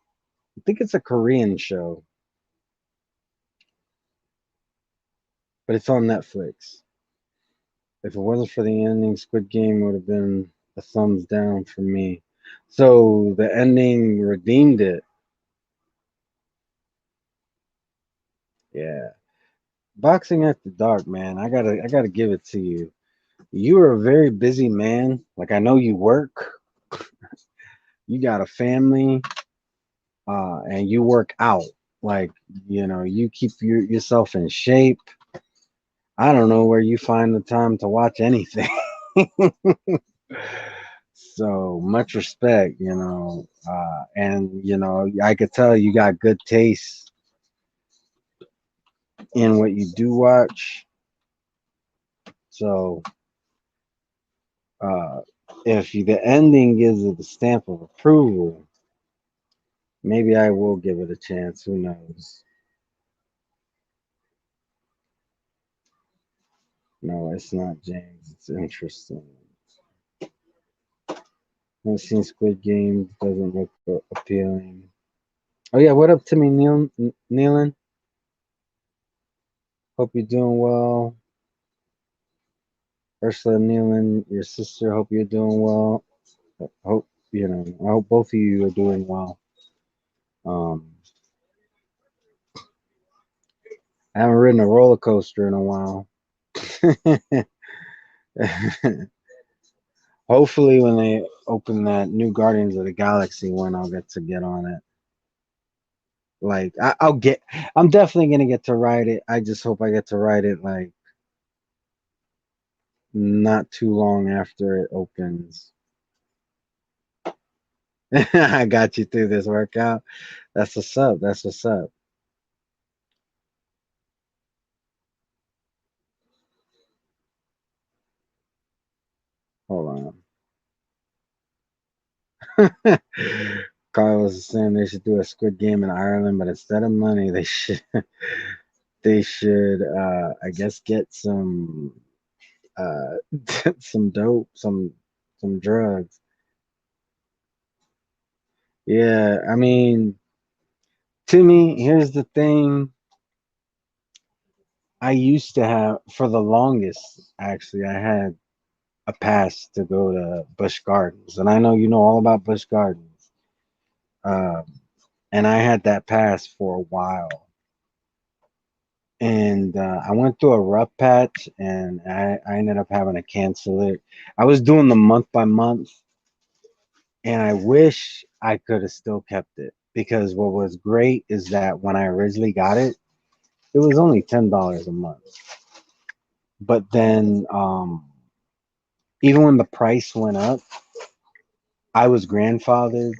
I think it's a Korean show, but it's on Netflix. If it wasn't for the ending, Squid Game would have been a thumbs down for me. So the ending redeemed it. Yeah. Boxing After Dark, man. I gotta give it to you. You are a very busy man. Like I know you work, you got a family, and you work out. Like, you keep yourself in shape. I don't know where you find the time to watch anything. So much respect, and I could tell you got good taste in what you do watch. So uh, if the ending gives it the stamp of approval, maybe I will give it a chance. Who knows? No, it's not James. It's interesting. I've seen Squid Game. Doesn't look appealing. Oh yeah, what up, Timmy Nealon? Hope you're doing well. Ursula Nealon, your sister. Hope you're doing well. Hope I hope both of you are doing well. Um, I haven't ridden a roller coaster in a while. Hopefully, when they open that new Guardians of the Galaxy one, I'll get on it. Like I'm definitely gonna get to ride it. I just hope I get to ride it like not too long after it opens. I got you through this workout. That's what's up. That's what's up. Hold on. Carlos is saying they should do a Squid Game in Ireland, but instead of money, they should I guess get some uh some dope, some drugs. Yeah, I mean, to me, here's the thing. I used to have, for the longest, actually, I had a pass to go to Busch Gardens, and I know you know all about Busch Gardens. Um, and I had that pass for a while, and I went through a rough patch, and I ended up having to cancel it. I was doing the month by month, and I wish I could have still kept it because what was great is that when I originally got it, it was only $10 a month. But then, even when the price went up, I was grandfathered.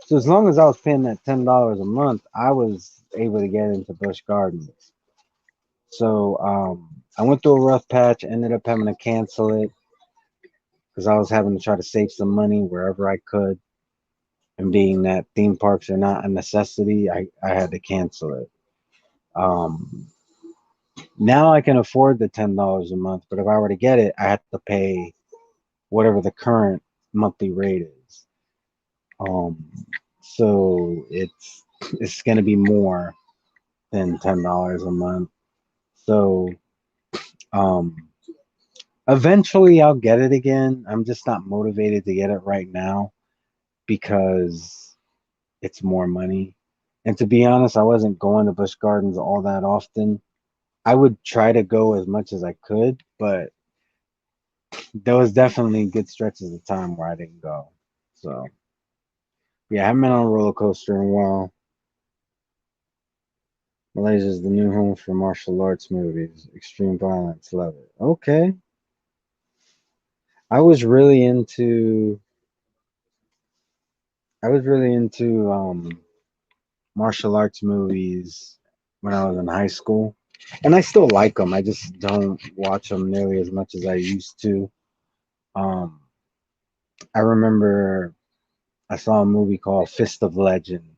So as long as I was paying that $10 a month, I was able to get into Busch Gardens. So I went through a rough patch, ended up having to cancel it because I was having to try to save some money wherever I could. And being that theme parks are not a necessity, I had to cancel it. Um, Now I can afford the $10 a month, but if I were to get it, I have to pay whatever the current monthly rate is. Um, so it's gonna be more than $10 a month. So um, eventually I'll get it again. I'm just not motivated to get it right now because it's more money. And to be honest, I wasn't going to Busch Gardens all that often. I would try to go as much as I could, but there was definitely good stretches of time where I didn't go. So yeah, I haven't been on a roller coaster in a while. Malaysia is the new home for martial arts movies. Extreme violence, love it. Okay. I was really into I was really into martial arts movies when I was in high school, and I still like them. I just don't watch them nearly as much as I used to. Um, I remember I saw a movie called Fist of Legend,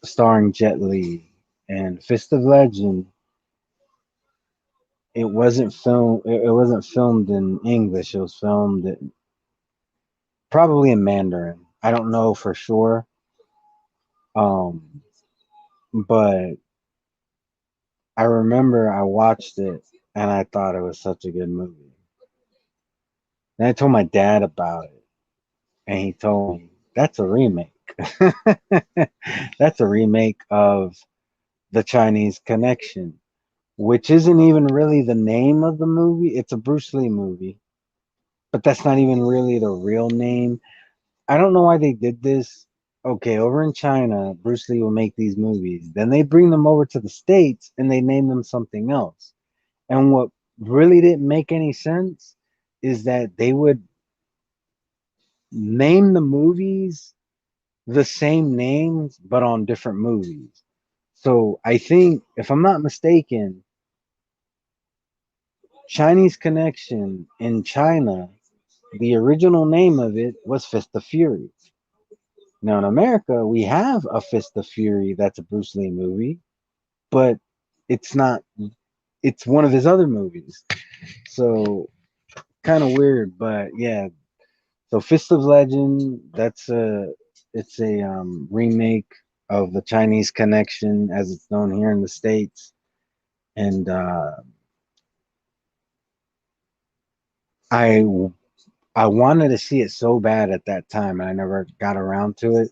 starring Jet Li, and Fist of Legend. It wasn't filmed in English. It was filmed probably in Mandarin. I don't know for sure. Um, but I remember I watched it and I thought it was such a good movie. Then I told my dad about it, and he told me that's a remake. That's a remake of The Chinese Connection, which isn't even really the name of the movie. It's a Bruce Lee movie, but that's not even really the real name. I don't know why they did this. Okay, over in China, Bruce Lee will make these movies. Then they bring them over to the States and they name them something else. And what really didn't make any sense is that they would name the movies the same names but on different movies. So I think, if I'm not mistaken, Chinese Connection in China, the original name of it was Fist of Fury. Now in America, we have a Fist of Fury that's a Bruce Lee movie, but it's not, it's one of his other movies. So kind of weird, but yeah. So Fist of Legend, it's a remake of the Chinese Connection as it's known here in the States. And I I wanted to see it so bad at that time, and I never got around to it.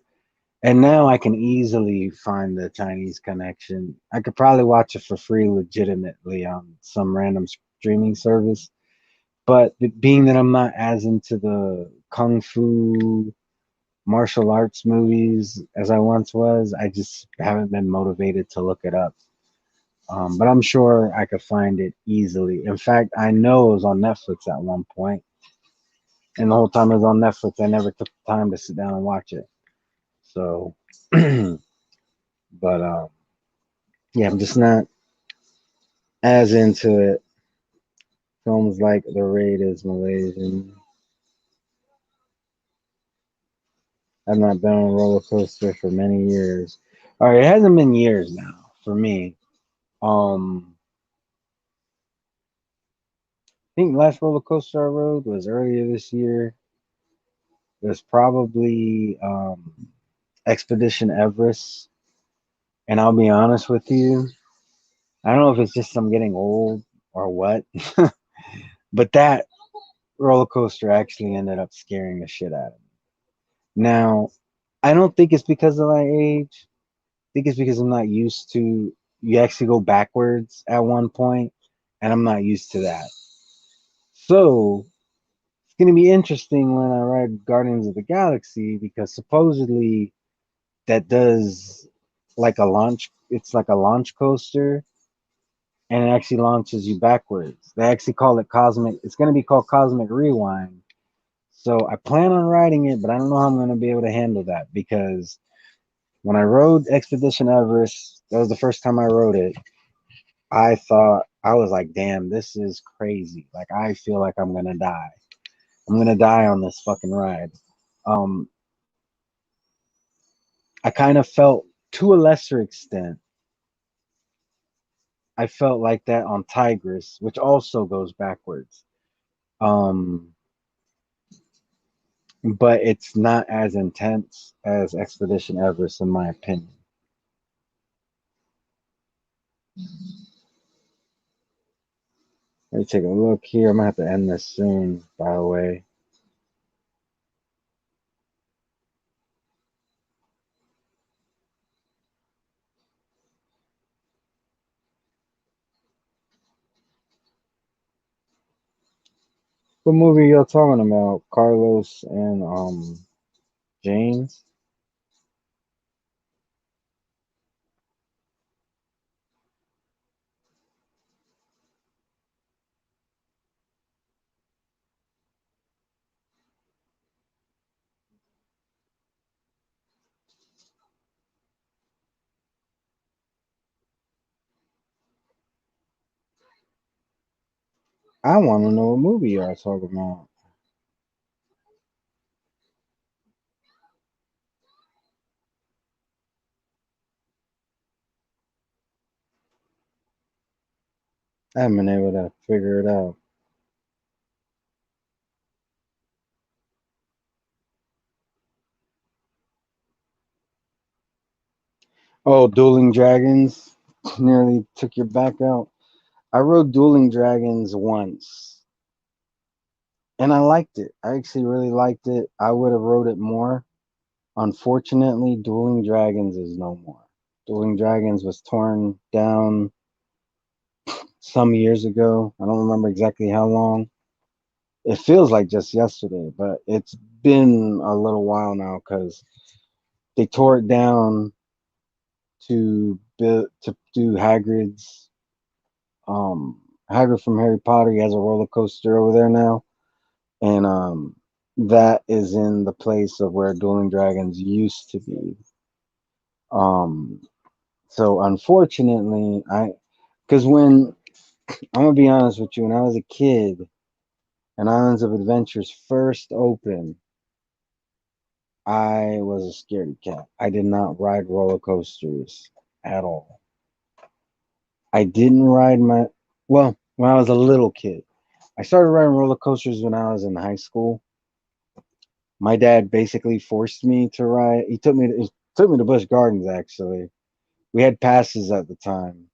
And now I can easily find the Chinese Connection. I could probably watch it for free legitimately on some random streaming service. But being that I'm not as into the kung fu martial arts movies as I once was, I just haven't been motivated to look it up. But I'm sure I could find it easily. In fact, I know it was on Netflix at one point, and the whole time it was on Netflix, I never took the time to sit down and watch it. So, but yeah, I'm just not as into it. Films like The Raid is Malaysian. I've not been on a roller coaster for many years. All right, it hasn't been years now for me. I think the last roller coaster I rode was earlier this year. It was probably Expedition Everest. And I'll be honest with you, I don't know if it's just I'm getting old or what, but that roller coaster actually ended up scaring the shit out of me. Now, I don't think it's because of my age. I think it's because I'm not used to, you actually go backwards at one point, and I'm not used to that. So it's going to be interesting when I ride Guardians of the Galaxy because supposedly that does like a launch, it's like a launch coaster, and it actually launches you backwards. They actually call it Cosmic, it's going to be called Cosmic Rewind. So I plan on riding it, but I don't know how I'm going to be able to handle that because when I rode Expedition Everest, that was the first time I rode it. I thought, I was like, damn, this is crazy. Like, I feel like I'm going to die. I'm going to die on this fucking ride. Um, I kind of felt, to a lesser extent, I felt like that on Tigris, which also goes backwards. Um, but it's not as intense as Expedition Everest, in my opinion. Let me take a look here. I'm gonna have to end this soon, by the way. What movie y'all talking about? Carlos and James? I want to know what movie you are talking about. I haven't been able to figure it out. Oh, Dueling Dragons nearly took your back out. I wrote Dueling Dragons once, and I liked it. I actually really liked it. I would have wrote it more. Unfortunately, Dueling Dragons is no more. Dueling Dragons was torn down some years ago. I don't remember exactly how long. It feels like just yesterday, but it's been a little while now because they tore it down to do Hagrid's. Hagrid from Harry Potter. He has a roller coaster over there now, and that is in the place of where Dueling Dragons used to be. Um, so unfortunately, because when I'm gonna be honest with you, when I was a kid and Islands of Adventures first opened, I was a scaredy cat. I did not ride roller coasters at all. I didn't ride well, when I was a little kid. I started riding roller coasters when I was in high school. My dad basically forced me to ride. He took me to Busch Gardens actually. We had passes at the time.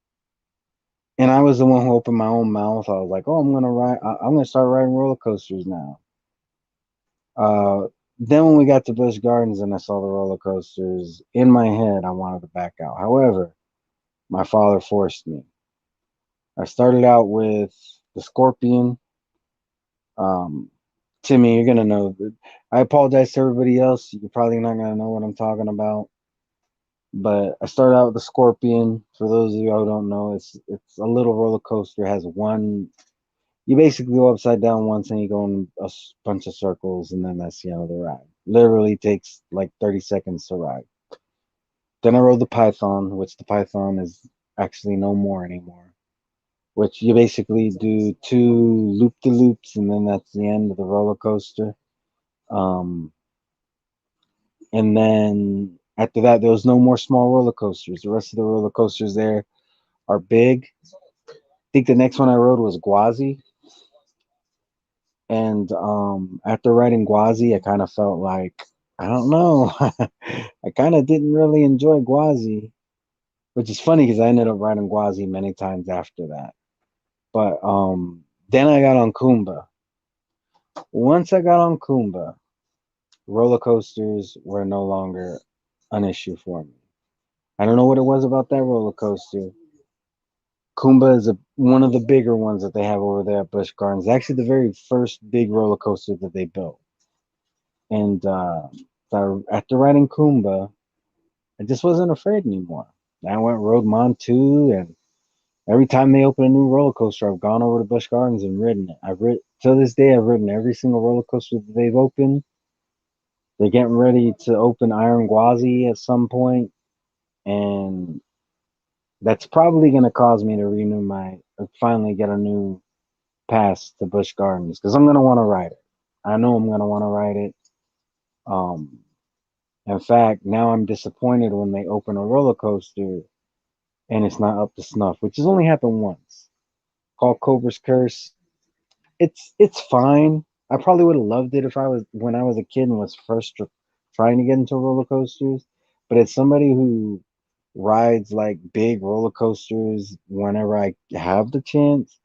And I was the one who opened my own mouth. I was like, "Oh, I'm gonna start riding roller coasters now." Uh, then when we got to Busch Gardens and I saw the roller coasters, in my head I wanted to back out. However, my father forced me. I started out with the Scorpion. Um, Timmy, you're gonna know. I apologize to everybody else. You're probably not gonna know what I'm talking about. But I started out with the Scorpion. For those of you who don't know, it's a little roller coaster. It has one. You basically go upside down once, and you go in a bunch of circles, and then that's the end of the ride. Literally takes like 30 seconds to ride. Then I rode the Python, which the Python is actually no more anymore. Which you basically do two loop de loops, and then that's the end of the roller coaster. Um, and then after that, there was no more small roller coasters. The rest of the roller coasters there are big. I think the next one I rode was Gwazi, and after riding Gwazi, I kind of felt like I don't know, I kind of didn't really enjoy Gwazi, which is funny because I ended up riding Gwazi many times after that. But then I got on Kumba. Once I got on Kumba, roller coasters were no longer an issue for me. I don't know what it was about that roller coaster. Kumba is one of the bigger ones that they have over there at Busch Gardens. Actually, the very first big roller coaster that they built. And so after riding Kumba, I just wasn't afraid anymore. I went rode Montu, and every time they open a new roller coaster, I've gone over to Busch Gardens and ridden it. I've rid till this day. I've ridden every single roller coaster that they've opened. They're getting ready to open Iron Gwazi at some point, and that's probably going to cause me to renew finally get a new pass to Busch Gardens because I'm going to want to ride it. I know I'm going to want to ride it. Um, in fact, now I'm disappointed when they open a roller coaster and it's not up to snuff, which has only happened once. Called Cobra's Curse. It's fine. I probably would have loved it if I was when I was a kid and was first trying to get into roller coasters. But as somebody who rides like big roller coasters whenever I have the chance,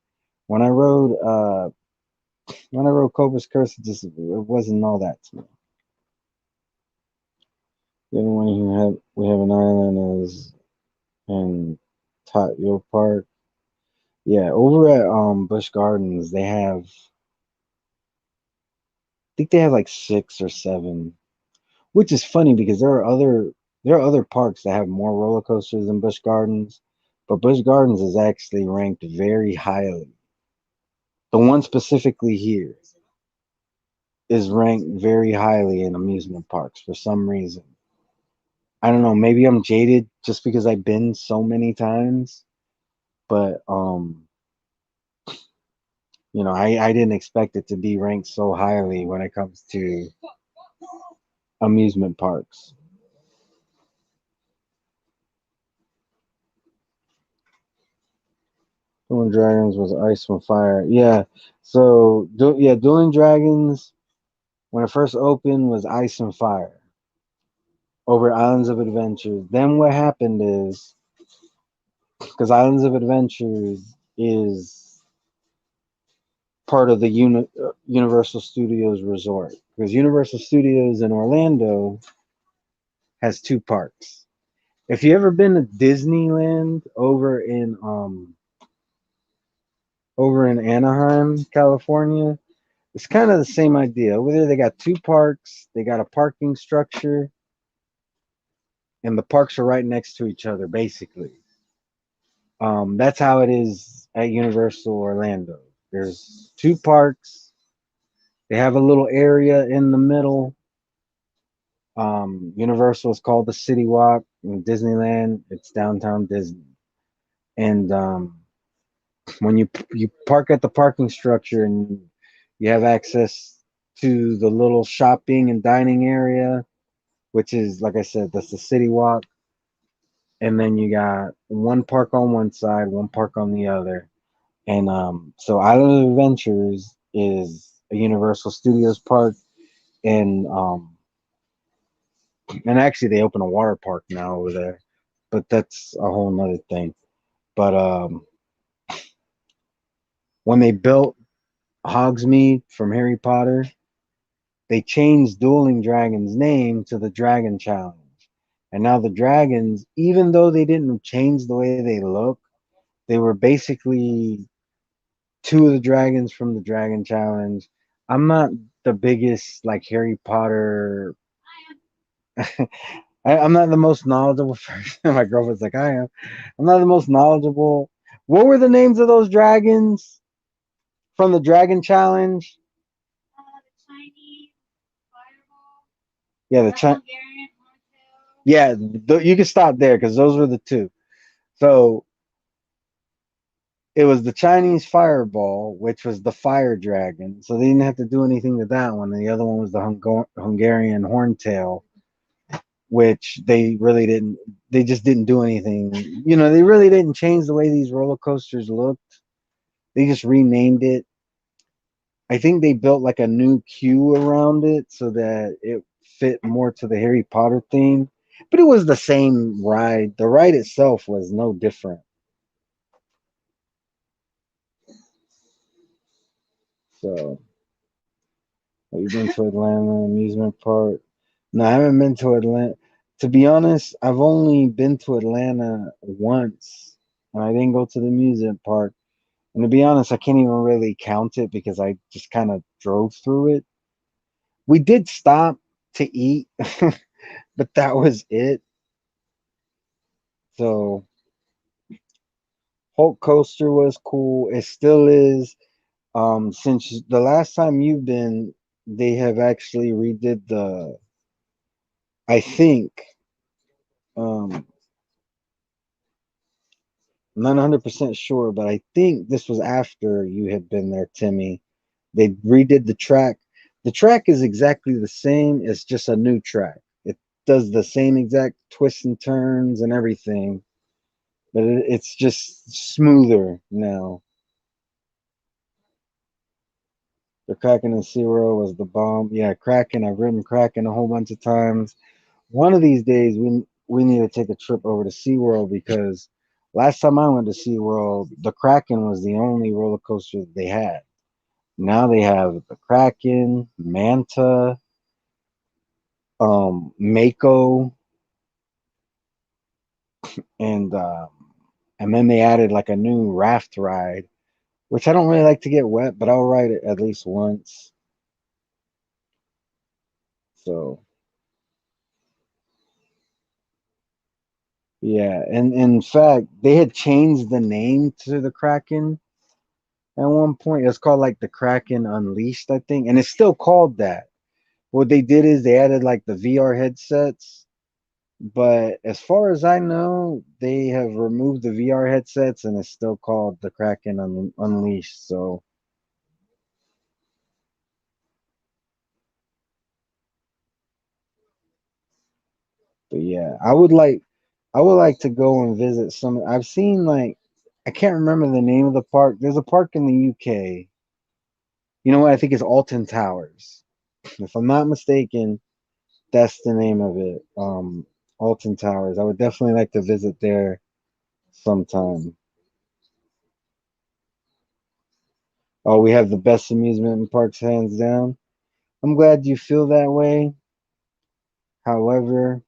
when I rode uh when I rode Cobra's Curse, it wasn't all that to me. The other one we have an island is in Tokyo Park. Yeah, over at Busch Gardens I think they have like six or seven, which is funny because there are other parks that have more roller coasters than Busch Gardens, but Busch Gardens is actually ranked very highly. The one specifically here is ranked very highly in amusement parks for some reason. I don't know, maybe I'm jaded just because I've been so many times, but I didn't expect it to be ranked so highly when it comes to amusement parks. Dueling Dragons was Ice and Fire. Yeah. So, Dueling Dragons, when it first opened, was Ice and Fire over Islands of Adventures. Then what happened is, because Islands of Adventures is part of the Universal Studios resort, because Universal Studios in Orlando has two parks. If you ever been to Disneyland over in Anaheim, California, it's kind of the same idea. Over there, they got two parks. They got a parking structure, and the parks are right next to each other, basically. That's how it is at Universal Orlando. There's two parks. They have a little area in the middle. Universal is called the City Walk. In Disneyland, it's downtown Disney. And when you park at the parking structure and you have access to the little shopping and dining area, which is, like I said, that's the City Walk. And then you got one park on one side, one park on the other. And so Island of Adventures is a Universal Studios park, and actually they open a water park now over there, but that's a whole nother thing. But when they built Hogsmeade from Harry Potter, they changed Dueling Dragons' name to the Dragon Challenge. And now the dragons, even though they didn't change the way they look, they were basically two of the dragons from the Dragon Challenge. I'm not the biggest like Harry Potter. I'm not the most knowledgeable person. My girlfriend's like, I am. I'm not the most knowledgeable. What were the names of those dragons from the Dragon Challenge? The Chinese fireball. Yeah, the Chinese. Yeah, you can stop there because those were the two. So it was the Chinese fireball, which was the fire dragon. So they didn't have to do anything to that one. And the other one was the Hungarian horntail, which they really didn't. They just didn't do anything. They really didn't change the way these roller coasters looked. They just renamed it. I think they built like a new queue around it so that it fit more to the Harry Potter theme. But it was the same ride. The ride itself was no different. So, have you been to Atlanta amusement park? No, I haven't been to Atlanta. To be honest, I've only been to Atlanta once, and I didn't go to the amusement park. And to be honest, I can't even really count it because I just kind of drove through it. We did stop to eat, but that was it. So Hulk Coaster was cool. It still is. Since the last time you've been, they have actually redid I think, um, I'm not 100% sure, but I think this was after you had been there, Timmy. They redid the track. The track is exactly the same. It's just a new track. It does the same exact twists and turns and everything, but it's just smoother now. The Kraken and Zero was the bomb. Yeah, Kraken. I've ridden Kraken a whole bunch of times. One of these days, we need to take a trip over to SeaWorld because last time I went to SeaWorld, the Kraken was the only roller coaster that they had. Now they have the Kraken, Manta, Mako, and then they added like a new raft ride, which I don't really like to get wet, but I'll ride it at least once. So yeah, and in fact, they had changed the name to the Kraken at one point. It's called like the Kraken Unleashed, I think, and it's still called that. What they did is they added like the VR headsets, but as far as I know, they have removed the VR headsets and it's still called the Kraken Unleashed. So But yeah, I would like to go and visit some. I've seen like I can't remember the name of the park. There's a park in the UK. You know what? I think it's Alton Towers. If I'm not mistaken, that's the name of it. Alton Towers. I would definitely like to visit there sometime. Oh, we have the best amusement parks hands down. I'm glad you feel that way. However,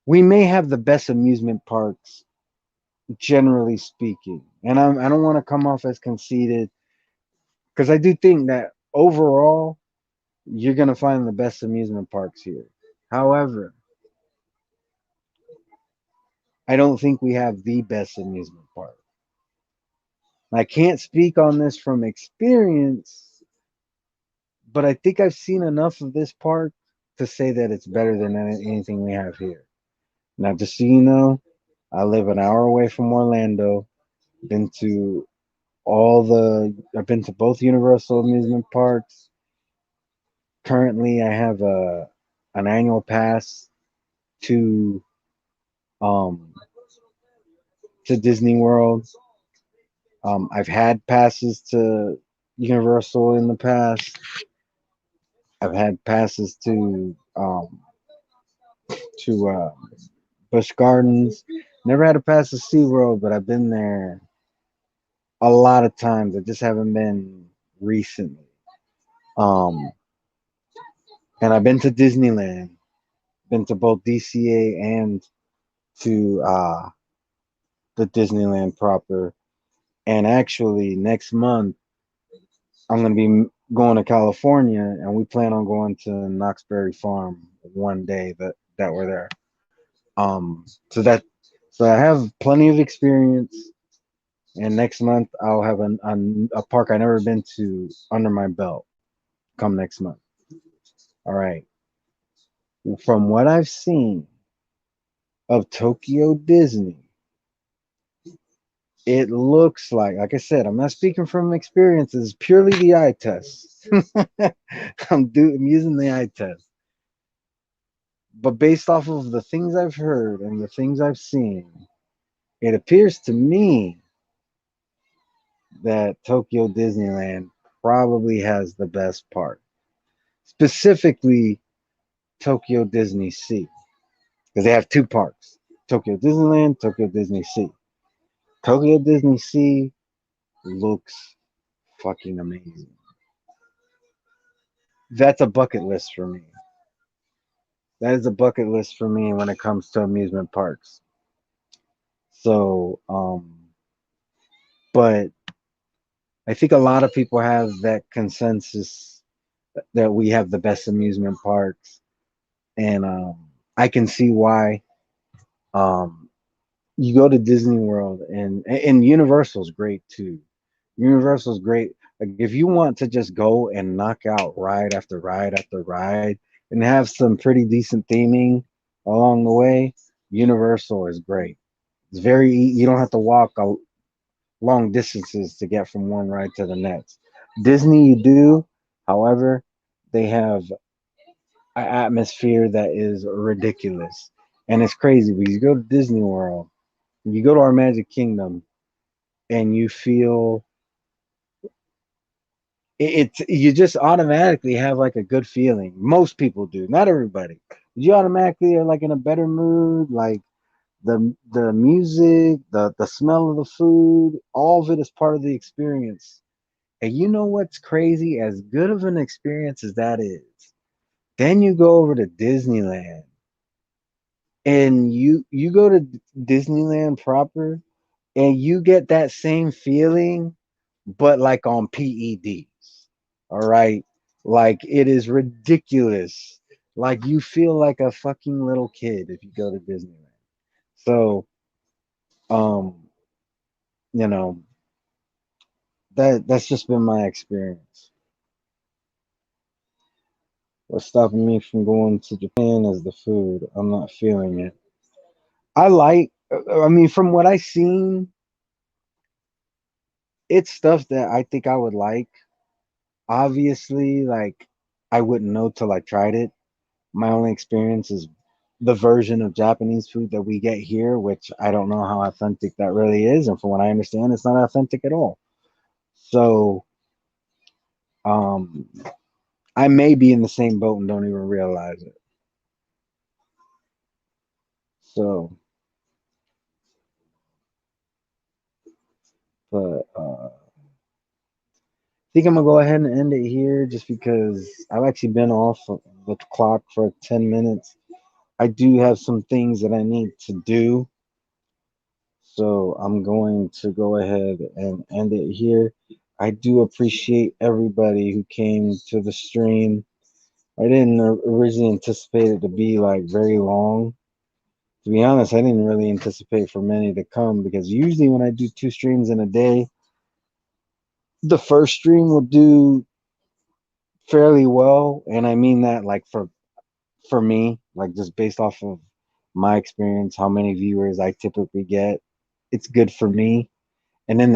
we may have the best amusement parks generally speaking. And I don't want to come off as conceited because I do think that overall you're gonna find the best amusement parks here. However, I don't think we have the best amusement park. I can't speak on this from experience, but I think I've seen enough of this park to say that it's better than anything we have here. Now, just so you know, I live an hour away from Orlando. Been to I've been to both Universal amusement parks. Currently, I have an annual pass to um to Disney World. I've had passes to Universal in the past. I've had passes to Busch Gardens. Never had a pass to SeaWorld, but I've been there a lot of times. I just haven't been recently. Um, and I've been to Disneyland, been to both DCA and to the Disneyland proper. And actually, next month I'm gonna be going to California, and we plan on going to Knoxbury Farm one day that we're there. So that so I have plenty of experience, and next month I'll have a park I never been to under my belt. Come next month. All right. From what I've seen of Tokyo Disney, it looks like I said, I'm not speaking from experience. It's purely the eye test. I'm using the eye test. But based off of the things I've heard and the things I've seen, it appears to me that Tokyo Disneyland probably has the best park, specifically Tokyo Disney Sea, because they have two parks: Tokyo Disneyland, Tokyo Disney Sea. Tokyo Disney Sea looks fucking amazing. That's a bucket list for me. That is a bucket list for me when it comes to amusement parks. So, but I think a lot of people have that consensus that we have the best amusement parks, and I can see why. Um, you go to Disney World, and Universal's great too. Universal's great. Like if you want to just go and knock out ride after ride after ride, and have some pretty decent theming along the way, Universal is great. It's you don't have to walk long distances to get from one ride to the next. Disney, you do. However, they have an atmosphere that is ridiculous. And it's crazy because you go to Disney World, you go to our Magic Kingdom, and you feel you just automatically have like a good feeling. Most people do, not everybody. You automatically are like in a better mood, like the music, the smell of the food, all of it is part of the experience. And you know what's crazy? As good of an experience as that is, then you go over to Disneyland and you go to Disneyland proper and you get that same feeling, but like on PEDs. All right. Like it is ridiculous. Like you feel like a fucking little kid if you go to Disneyland. So, um, you know, that's just been my experience. What's stopping me from going to Japan is the food. I'm not feeling it. I mean, from what I've seen, it's stuff that I think I would like. Obviously, like I wouldn't know till I tried it. My only experience is the version of Japanese food that we get here, which I don't know how authentic that really is, and from what I understand, it's not authentic at all. So, um, I may be in the same boat and don't even realize it. So, but I think I'm gonna go ahead and end it here, just because I've actually been off of the clock for 10 minutes. I do have some things that I need to do, so I'm going to go ahead and end it here. I do appreciate everybody who came to the stream. I didn't originally anticipate it to be like very long. To be honest, I didn't really anticipate for many to come, because usually when I do two streams in a day, the first stream will do fairly well, and I mean that like for me, like just based off of my experience, how many viewers I typically get, it's good for me. And then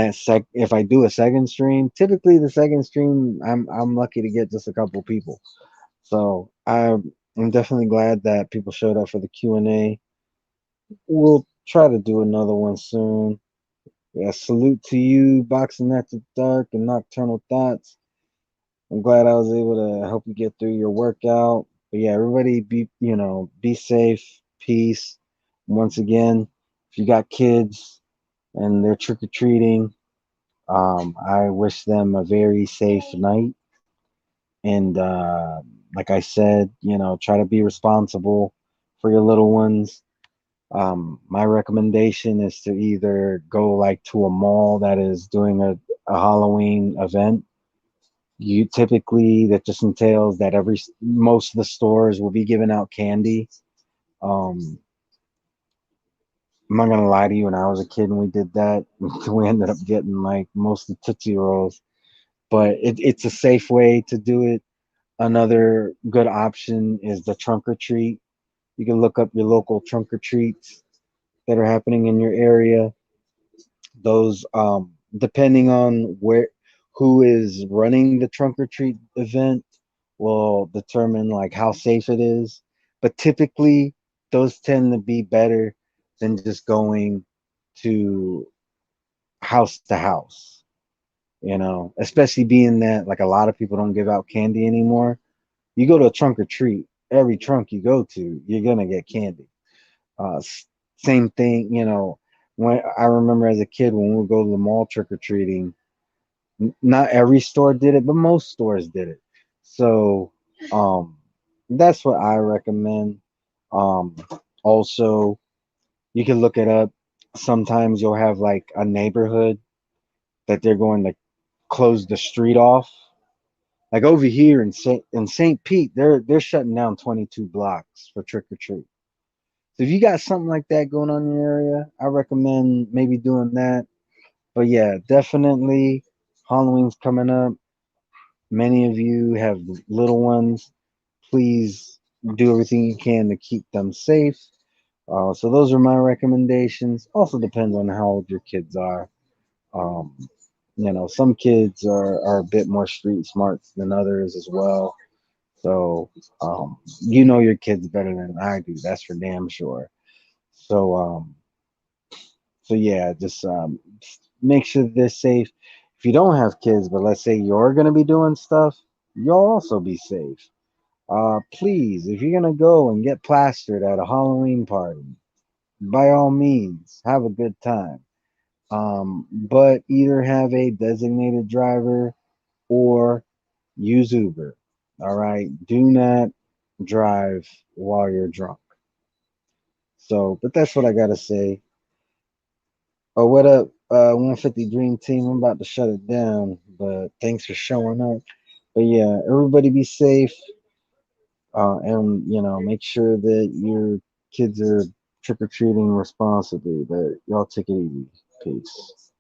if I do a second stream, typically the second stream I'm lucky to get just a couple people. So I'm definitely glad that people showed up for the Q&A. We'll try to do another one soon. Yeah, salute to you, Boxing After Dark and Nocturnal Thoughts. I'm glad I was able to help you get through your workout. But yeah, everybody be safe, peace. Once again, if you got kids and they're trick or treating, I wish them a very safe night. And like I said, try to be responsible for your little ones. My recommendation is to either go like to a mall that is doing a Halloween event. You typically, that just entails that most of the stores will be giving out candy. Um, I'm not gonna lie to you. When I was a kid and we did that, we ended up getting like most of the Tootsie Rolls. But it's a safe way to do it. Another good option is the trunk or treat. You can look up your local trunk or treats that are happening in your area. Those, depending on who is running the trunk or treat event, will determine like how safe it is. But typically, those tend to be better than just going to house to house. Especially being that like a lot of people don't give out candy anymore. You go to a trunk or treat, every trunk you go to, you're gonna get candy. Uh, Same thing, when I remember as a kid when we would go to the mall trick or treating, not every store did it, but most stores did it. So, um, that's what I recommend. Um, Also, you can look it up. Sometimes you'll have like a neighborhood that they're going to close the street off. Like over here in St. Pete, they're shutting down 22 blocks for trick or treat. So if you got something like that going on in your area, I recommend maybe doing that. But yeah, definitely Halloween's coming up. Many of you have little ones. Please do everything you can to keep them safe. So those are my recommendations. Also depends on how old your kids are. Um, some kids are a bit more street smart than others as well. So you know your kids better than I do. That's for damn sure. So yeah, just make sure they're safe. If you don't have kids, but let's say you're gonna be doing stuff, you'll also be safe. Please, if you're gonna go and get plastered at a Halloween party, by all means, have a good time. But either have a designated driver or use Uber. All right. Do not drive while you're drunk. So, but that's what I gotta say. Oh, what up, 150 Dream Team? I'm about to shut it down, but thanks for showing up. But yeah, everybody be safe, and make sure that your kids are trick or treating responsibly. But y'all take it easy. Peace.